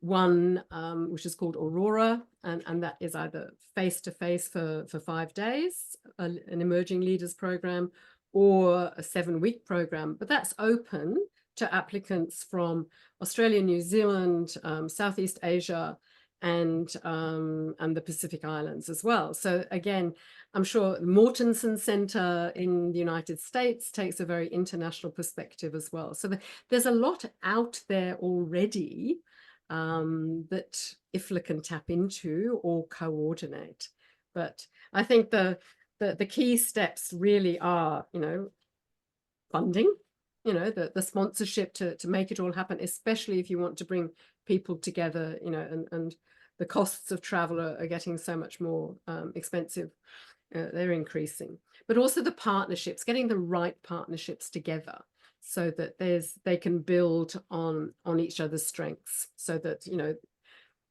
one which is called Aurora, and that is either face-to-face for 5 days, an emerging leaders program, or a 7-week program, but that's open to applicants from Australia, New Zealand, Southeast Asia, and the Pacific Islands as well. So again, I'm sure Mortensen Center in the United States takes a very international perspective as well. So there's a lot out there already that IFLA can tap into or coordinate. But I think the key steps really are, funding, the sponsorship to make it all happen, especially if you want to bring people together, and the costs of travel are getting so much more expensive. They're increasing, but also the partnerships, getting the right partnerships together so that they can build on each other's strengths, so that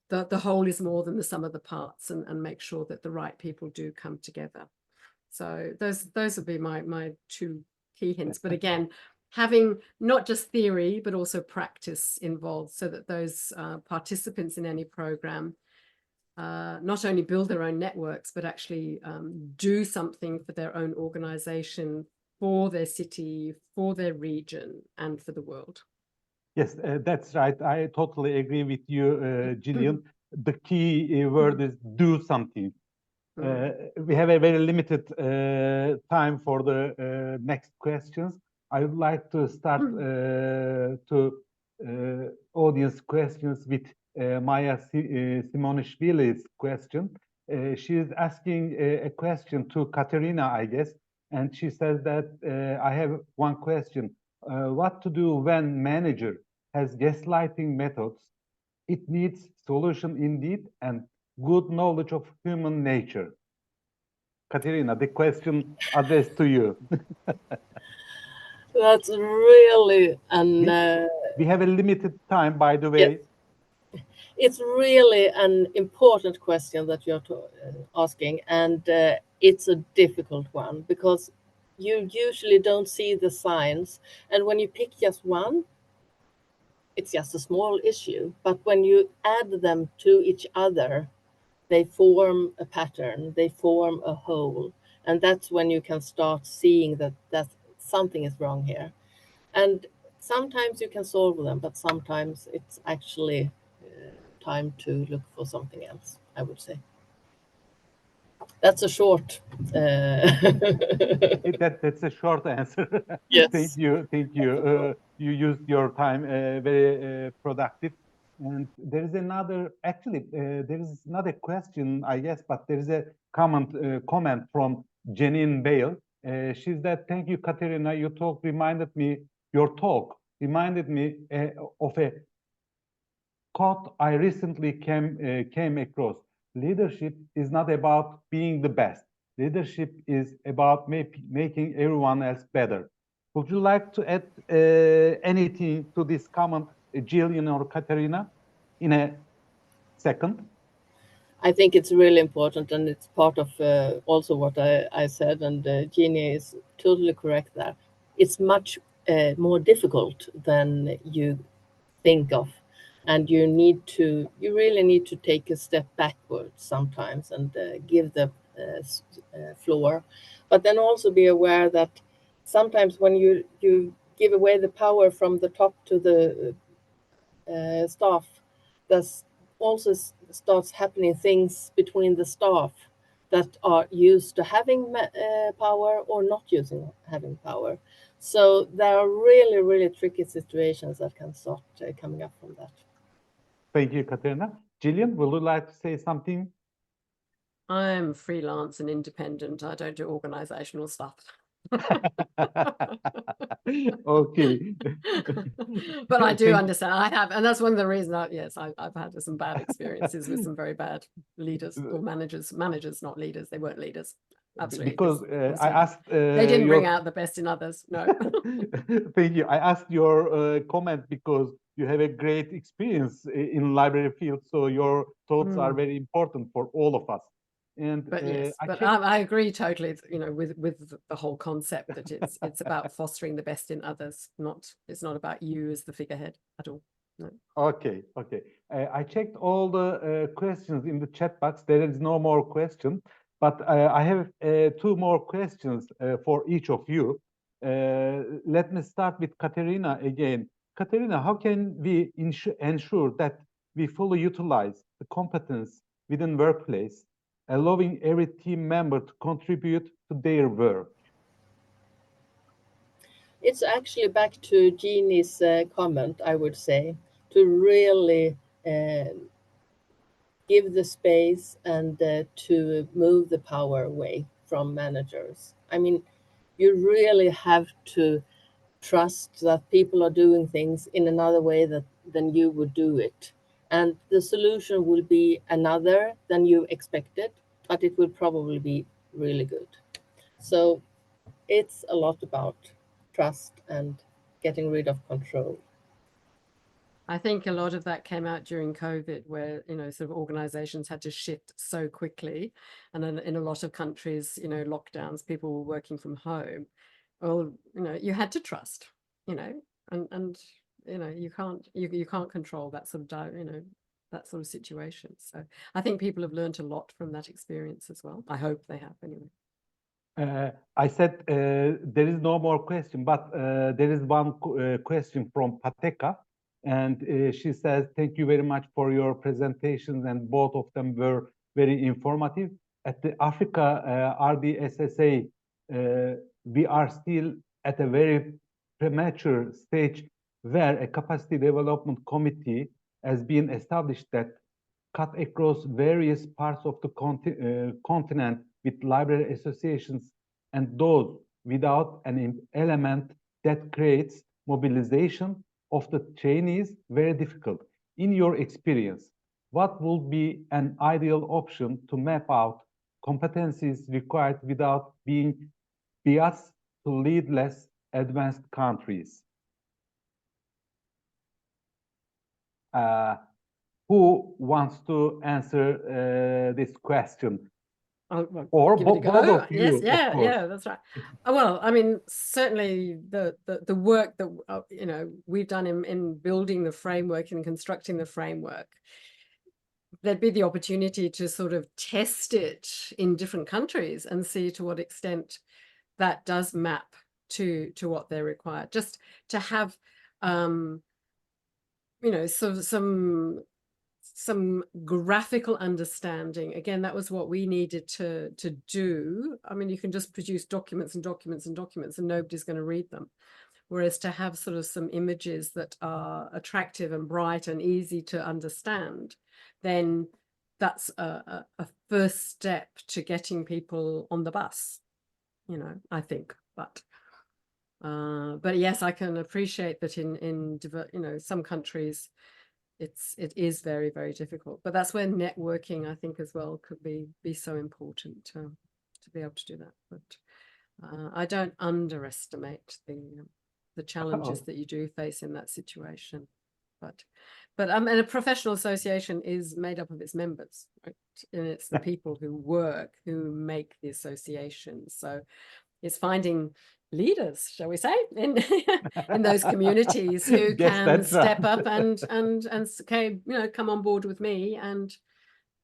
the whole is more than the sum of the parts, and make sure that the right people do come together. So those would be my 2 key hints. But again, having not just theory but also practice involved, so that those participants in any program not only build their own networks, but actually do something for their own organization, for their city, for their region, and for the world. Yes, that's right. I totally agree with you, Gillian. The key word is do something. We have a very limited time for the next questions. I would like to start audience questions with Maya Simonishvili's question. She is asking a question to Katerina, I guess, and she says that I have one question. What to do when manager has gaslighting methods? It needs solution indeed and good knowledge of human nature. Katerina, the question addressed to you. That's really We have a limited time, by the way. Yes. It's really an important question that you're asking, and it's a difficult one because you usually don't see the signs, and when you pick just one, it's just a small issue, but when you add them to each other, they form a pattern, they form a whole, and that's when you can start seeing that something is wrong here. And sometimes you can solve them, but sometimes it's actually time to look for something else, I would say. That's a short. That's a short answer. Yes. Thank you. You used your time very productive. And there is another. Actually, there is not a question, I guess, but there is a comment from Janine Bale. She said, "Thank you, Katerina. Your talk reminded me of a quote I recently came across. Leadership is not about being the best. Leadership is about making everyone else better." Would you like to add anything to this comment, Gillian or Katerina, in a second? I think it's really important, and it's part of also what I said, and Jeannie is totally correct there. It's much more difficult than you think of, and you really need to take a step backwards sometimes and give the floor, but then also be aware that sometimes when you give away the power from the top to the staff, there's also starts happening things between the staff that are used to having power or not having power. So there are really, really tricky situations that can start coming up from that. Thank you, Katerina. Gillian, would you like to say something? I'm freelance and independent. I don't do organizational stuff. Okay. But I do understand. I have, and that's one of the reasons. I've had some bad experiences with some very bad leaders or managers, not leaders. They weren't leaders. Absolutely. Because I asked. They didn't bring out the best in others. No. Thank you. I asked your comment because you have a great experience in library field, so your thoughts are very important for all of us. And But yes, I but checked- I agree totally. You know, with the whole concept that it's about fostering the best in others. It's not about you as the figurehead at all. No. Okay. I checked all the questions in the chat box. There is no more question, but I have two more questions for each of you. Let me start with Katerina again. Katerina, how can we ensure that we fully utilize the competence within workplace, allowing every team member to contribute to their work? It's actually back to Jeannie's comment, I would say, to really give the space and to move the power away from managers. I mean, you really have to trust that people are doing things in another way than you would do it. And the solution will be another than you expected, but it will probably be really good. So it's a lot about trust and getting rid of control. I think a lot of that came out during COVID, where, you know, sort of organizations had to shift so quickly. And in a lot of countries, you know, lockdowns, people were working from home. Well, you know, you had to trust, you know, and you know, you can't control that sort of, you know, that sort of situation. So I think people have learned a lot from that experience as well. I hope they have anyway. I said there is no more question, but there is one question from Pateka, and she says, thank you very much for your presentations, and both of them were very informative. At the Africa RDSSA, we are still at a very premature stage where a capacity development committee has been established that cut across various parts of the continent with library associations and those without an element that creates mobilization of the trainees very difficult. In your experience, what would be an ideal option to map out competencies required without being biased to lead less advanced countries? Who wants to answer this question? Well, Or give it a go. both of Yes, you, yeah, of course. yeah, that's right. Well, I mean, certainly the work that you know, we've done in building the framework and constructing the framework, there'd be the opportunity to sort of test it in different countries and see to what extent that does map to what they're required. Just to have you know, sort of some graphical understanding. Again, that was what we needed to do. I mean, you can just produce documents and documents and documents and nobody's going to read them. Whereas to have sort of some images that are attractive and bright and easy to understand, then that's a first step to getting people on the bus, you know, I think. But yes, I can appreciate that in you know, some countries, it is very, very difficult. But that's where networking, I think, as well, could be so important to be able to do that. But I don't underestimate the challenges that you do face in that situation. But and a professional association is made up of its members, right? And it's the people who work who make the association. So it's finding leaders, shall we say, in those communities who can step up and okay, you know, come on board with me, and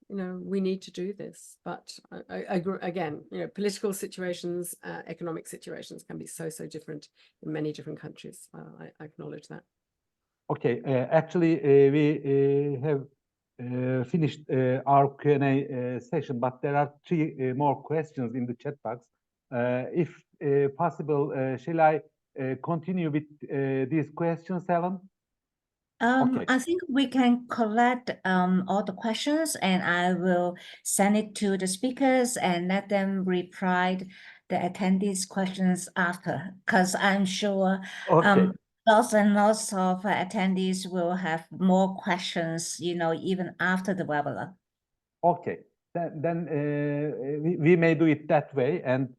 you know, we need to do this. But again, you know, political situations, economic situations can be so different in many different countries. I acknowledge that. Okay, actually, we have finished our Q&A session, but there are three more questions in the chat box. If possible, shall I continue with these questions, Helen? Okay. I think we can collect all the questions, and I will send it to the speakers and let them reply the attendees' questions after, because I'm sure lots and lots of attendees will have more questions, you know, even after the webinar. Okay, then we may do it that way. And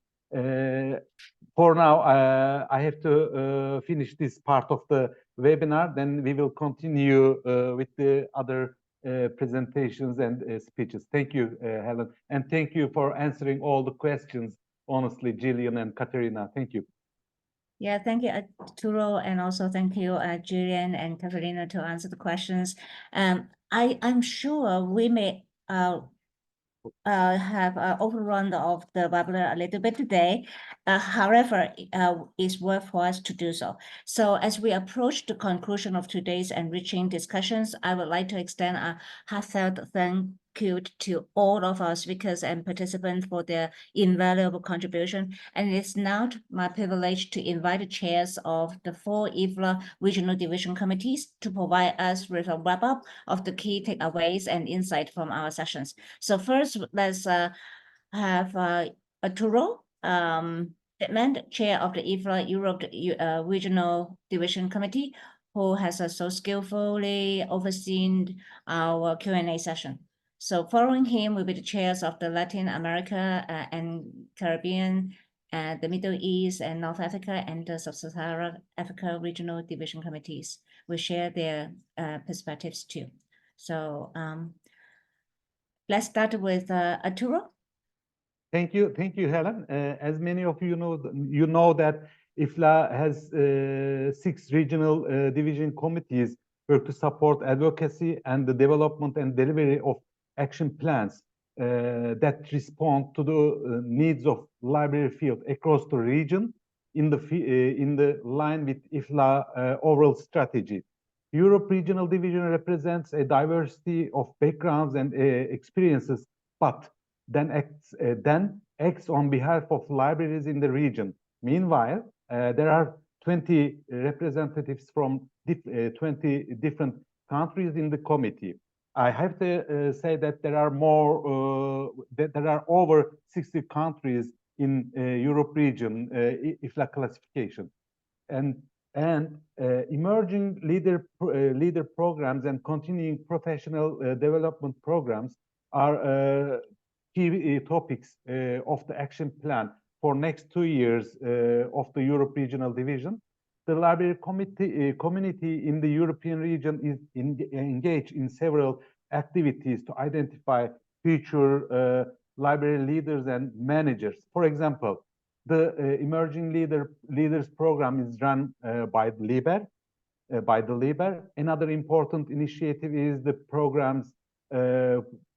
for now, I have to finish this part of the webinar. Then we will continue with the other presentations and speeches. Thank you, Helen, and thank you for answering all the questions, honestly, Gillian and Katerina. Thank you. Yeah, thank you, Arturo, and also thank you, Julian and Katerina, to answer the questions. I'm sure we may have overrun of the webinar a little bit today. However, it's worth for us to do so. So as we approach the conclusion of today's enriching discussions, I would like to extend a heartfelt thank you to all of our speakers and participants for their invaluable contribution. And it's now my privilege to invite the chairs of the 4 IFLA regional division committees to provide us with a wrap-up of the key takeaways and insight from our sessions. So first, let's have Arturo Pittman, chair of the IFLA Europe Regional Division Committee, who has so skillfully overseen our Q&A session. So following him will be the chairs of the Latin America and Caribbean, the Middle East and North Africa, and the Sub-Saharan Africa Regional Division Committees. We share their perspectives too. So let's start with Arturo. Thank you, Helen. As many of you know that IFLA has 6 regional division committees work to support advocacy and the development and delivery of action plans that respond to the needs of library field across the region in the line with IFLA overall strategy. Europe Regional Division represents a diversity of backgrounds and experiences, but then acts on behalf of libraries in the region. Meanwhile, there are 20 representatives from 20 different countries in the committee. I have to say that there are over 60 countries in Europe region IFLA classification, and emerging leader programs and continuing professional development programs are key topics of the action plan for next 2 years of the Europe Regional Division. The library community in the European region is engaged in several activities to identify future library leaders and managers. For example, the Emerging Leaders Program is run by the LIBER. Another important initiative is the programs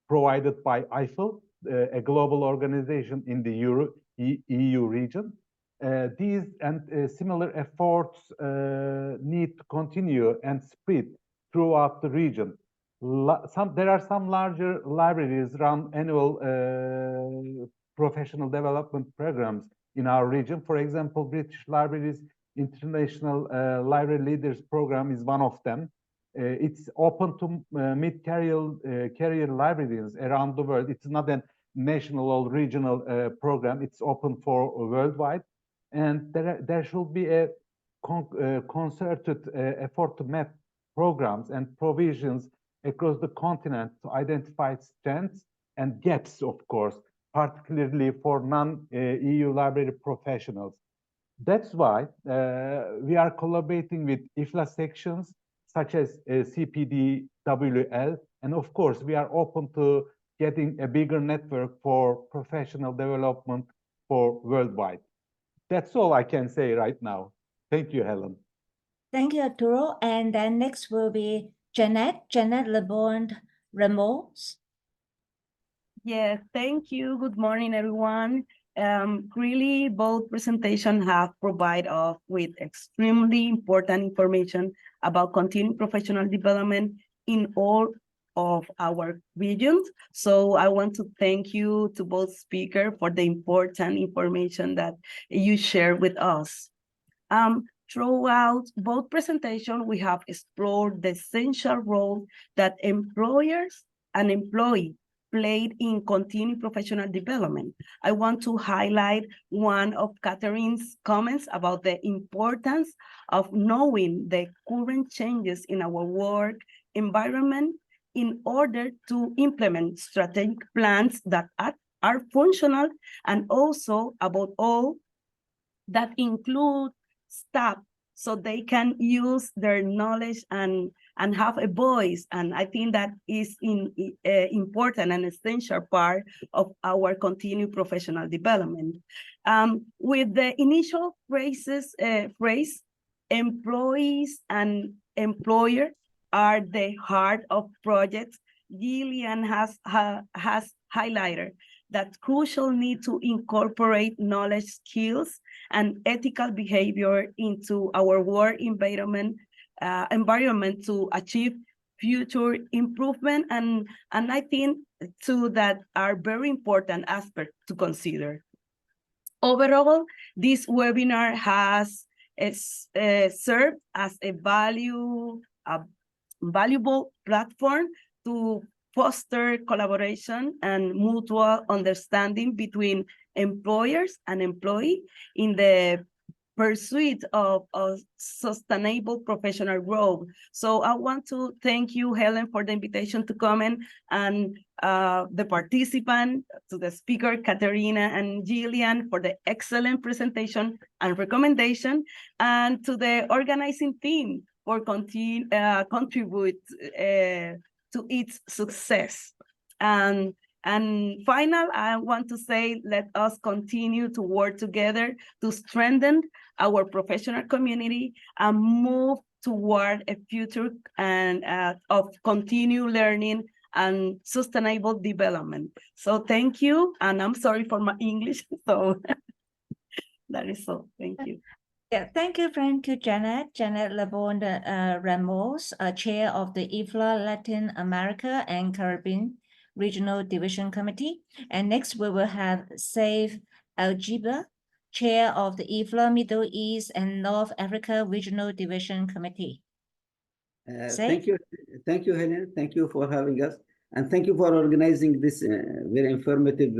provided by IFL, a global organization in the EU region. These and similar efforts need to continue and spread throughout the region. There are some larger libraries run annual professional development programs in our region. For example, British Libraries International Library Leaders Program is one of them. It's open to mid-career librarians around the world. It's not a national or regional program. It's open for worldwide. And there should be a concerted effort to map programs and provisions across the continent to identify strengths and gaps, of course, particularly for non-EU library professionals. That's why we are collaborating with IFLA sections such as CPDWL, and of course, we are open to getting a bigger network for professional development for worldwide. That's all I can say right now. Thank you, Helen. Thank you, Arturo. And then next will be Jeanette LeBond Ramos. Yes, thank you. Good morning, everyone. Really, both presentations have provided us with extremely important information about continuing professional development in all of our regions. So I want to thank you to both speakers for the important information that you share with us. Throughout both presentations, we have explored the essential role that employers and employees played in continuing professional development. I want to highlight one of Catherine's comments about the importance of knowing the current changes in our work environment in order to implement strategic plans that are functional, and also about all that include staff so they can use their knowledge and have a voice. And I think that is important and essential part of our continued professional development. With the initial phrase, employees and employer are the heart of projects, Gillian has highlighted that crucial need to incorporate knowledge, skills, and ethical behavior into our work environment to achieve future improvement. And I think too that are very important aspects to consider. Overall, this webinar has served as a valuable platform to foster collaboration and mutual understanding between employers and employees in the pursuit of sustainable professional growth. So I want to thank you, Helen, for the invitation to come in, and the participant, to the speaker, Katerina and Gillian, for the excellent presentation and recommendation, and to the organizing team for contribute to its success. And final, I want to say, let us continue to work together to strengthen our professional community and move toward a future of continued learning and sustainable development. So thank you, and I'm sorry for my English. So that is all. Thank you. Yeah, thank you, Janet Lebon Ramos, Chair of the IFLA Latin America and Caribbean Regional Division Committee. And next we will have Saif Aljiba, Chair of the IFLA Middle East and North Africa Regional Division Committee. Thank you, Helen. Thank you for having us, and thank you for organizing this very informative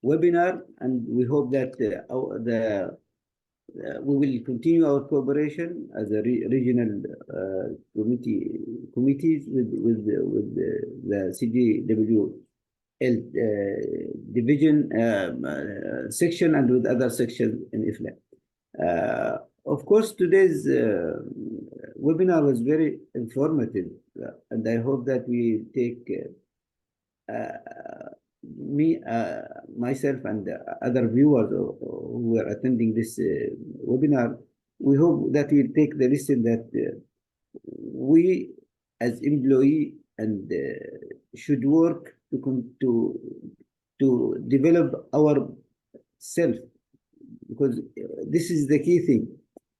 webinar. And we hope that we will continue our cooperation as a regional committees with the CPDWL division section and with other sections in IFLA. Of course, today's webinar was very informative, and I hope that we take myself and other viewers who are attending this webinar, we hope that we take the lesson that we as employee and should work to develop our self, because this is the key thing.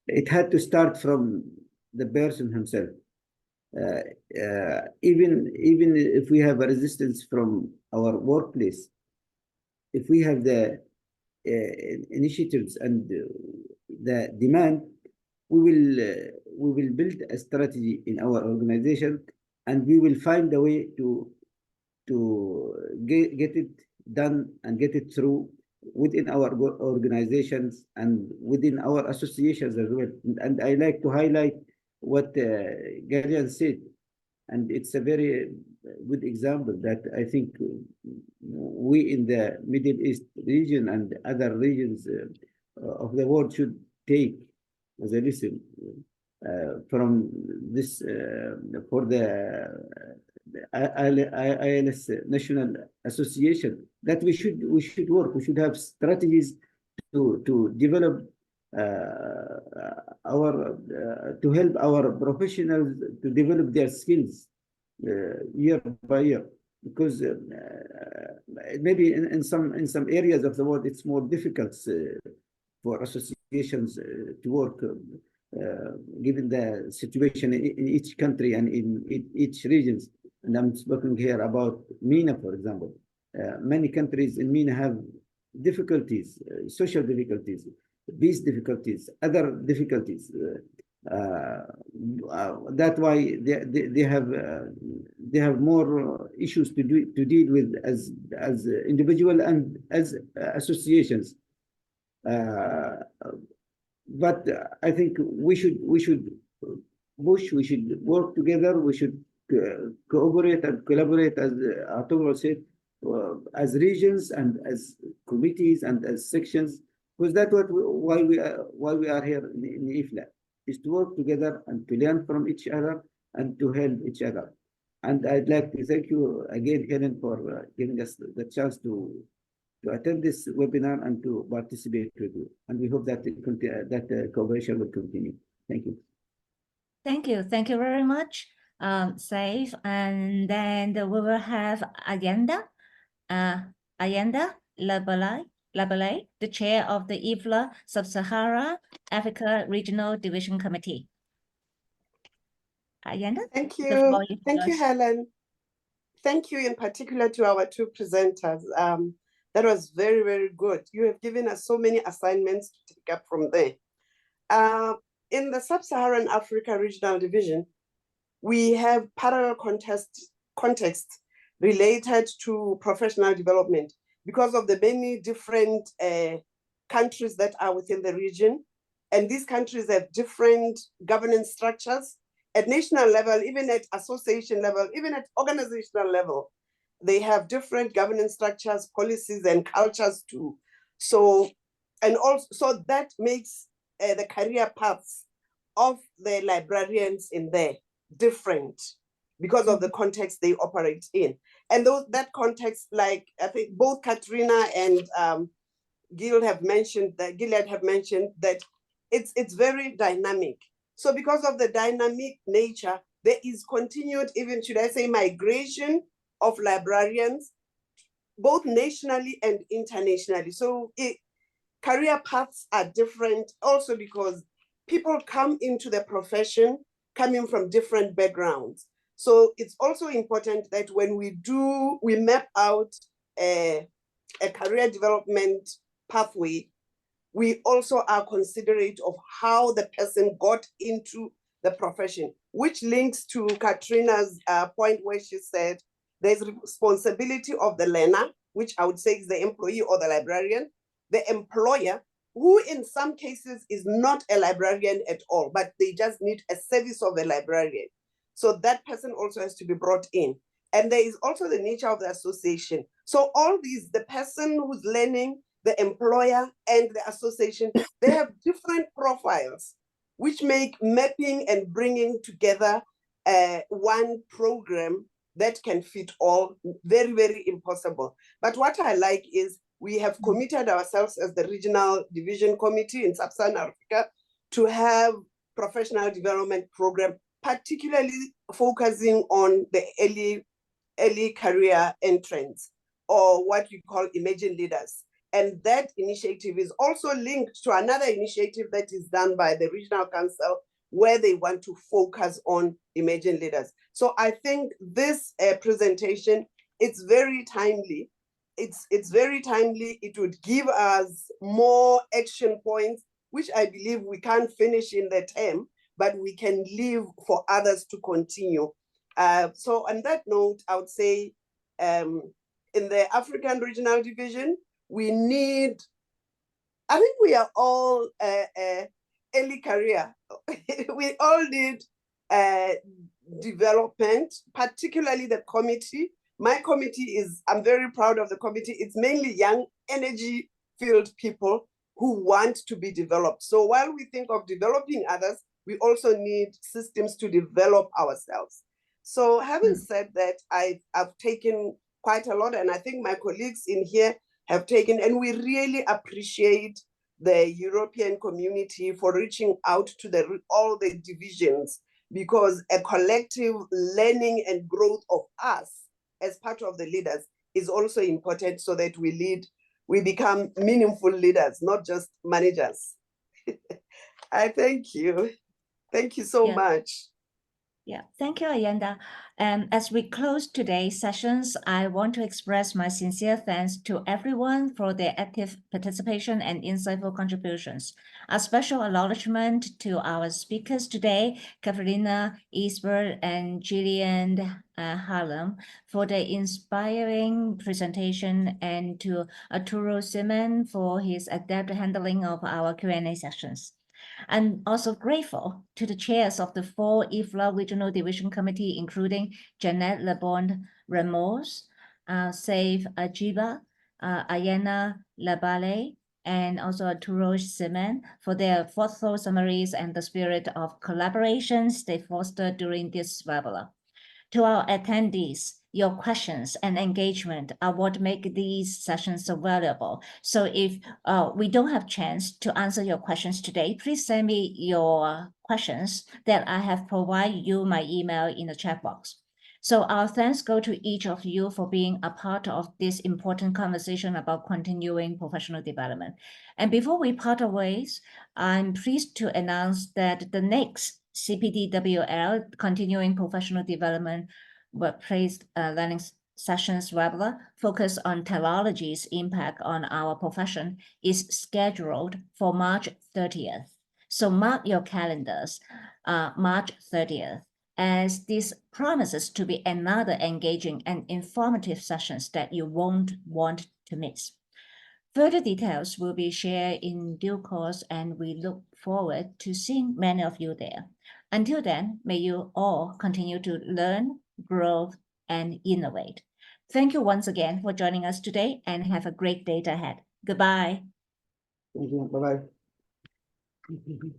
It had to start from the person himself. Even if we have a resistance from our workplace, if we have the initiatives and the demand, we will build a strategy in our organization, and we will find a way to get it done and get it through within our organizations and within our associations as well. And I like to highlight what Galian said, and it's a very good example that I think we in the Middle East region and other regions of the world should take as a lesson from this for the ILS National Association, that we should work. We should have strategies to develop to help our professionals to develop their skills year by year, because maybe in some areas of the world it's more difficult for associations to work given the situation in each country and in each regions. And I'm speaking here about MENA, for example. Many countries in MENA have difficulties, social difficulties, peace difficulties, other difficulties. That's why they have more issues to deal with as individual and as associations. But I think we should push. We should work together. We should cooperate and collaborate, as Arturo said, as regions and as committees and as sections, because that's why we are here in IFLA. is to work together and to learn from each other and to help each other. And I'd like to thank you again, Helen, for giving us the chance to attend this webinar and to participate with you. And we hope that cooperation will continue. Thank you. Thank you. Thank you very much, Saif. And then we will have Ayanda Labalai, the chair of the IFLA Sub-Saharan Africa Regional Division Committee. Ayanda? Thank the you. floor is Thank you, yours. Helen. Thank you in particular to our two presenters. That was very, very good. You have given us so many assignments to take up from there. In the Sub-Saharan Africa Regional Division, we have parallel context related to professional development because of the many different countries that are within the region. And these countries have different governance structures at national level, even at association level, even at organizational level. They have different governance structures, policies, and cultures too. So that makes the career paths of the librarians in there different because of the context they operate in. And that context, like I think both Katrina and Gilead have mentioned that it's very dynamic. So because of the dynamic nature, there is continued, even should I say, migration of librarians, both nationally and internationally. So career paths are different also because people come into the profession coming from different backgrounds. So it's also important that when we map out a career development pathway, we also are considerate of how the person got into the profession, which links to Katrina's point where she said there's responsibility of the learner, which I would say is the employee or the librarian, the employer, who in some cases is not a librarian at all, but they just need a service of a librarian. So that person also has to be brought in. And there is also the nature of the association. So all these, the person who's learning, the employer and the association, they have different profiles, which make mapping and bringing together one program that can fit all very, very impossible. But what I like is we have committed ourselves as the Regional Division Committee in Sub-Saharan Africa to have professional development program, particularly focusing on the early career entrants, or what you call emerging leaders. And that initiative is also linked to another initiative that is done by the Regional Council, where they want to focus on emerging leaders. So I think this presentation, it's very timely. It's very timely. It would give us more action points, which I believe we can't finish in the term, but we can leave for others to continue. So on that note, I would say in the African Regional Division, we need, I think we are all early career. We all need development, particularly the committee. My committee is, I'm very proud of the committee. It's mainly young, energy-filled people who want to be developed. So while we think of developing others, we also need systems to develop ourselves. So having said that, I've taken quite a lot, and I think my colleagues in here have taken, and we really appreciate the European community for reaching out to all the divisions, because a collective learning and growth of us as part of the leaders is also important, so that we become meaningful leaders, not just managers. I thank you. Thank you so much. Yeah, thank you, Ayanda. As we close today's sessions, I want to express my sincere thanks to everyone for their active participation and insightful contributions. A special acknowledgement to our speakers today, Katerina Eastberg and Gillian Harlem, for their inspiring presentation, and to Arturo Simon for his adept handling of our Q&A sessions. I'm also grateful to the chairs of the 4 IFLA Regional Division Committee, including Jeanette Lebon Ramos, Saif Ajiba, Ayana Labale, and also to Roche Semen for their thoughtful summaries and the spirit of collaborations they fostered during this webinar. To our attendees, your questions and engagement are what make these sessions so valuable. So if we don't have chance to answer your questions today, please send me your questions that I have provided you my email in the chat box. So our thanks go to each of you for being a part of this important conversation about continuing professional development. And before we part ways, I'm pleased to announce that the next CPDWL Continuing Professional Development Workplace Learning Sessions webinar focused on technology's impact on our profession is scheduled for March 30th. So mark your calendars, March 30th, as this promises to be another engaging and informative sessions that you won't want to miss. Further details will be shared in due course, and we look forward to seeing many of you there. Until then, may you all continue to learn, grow, and innovate. Thank you once again for joining us today, and have a great day ahead. Goodbye. Thank you. Bye-bye.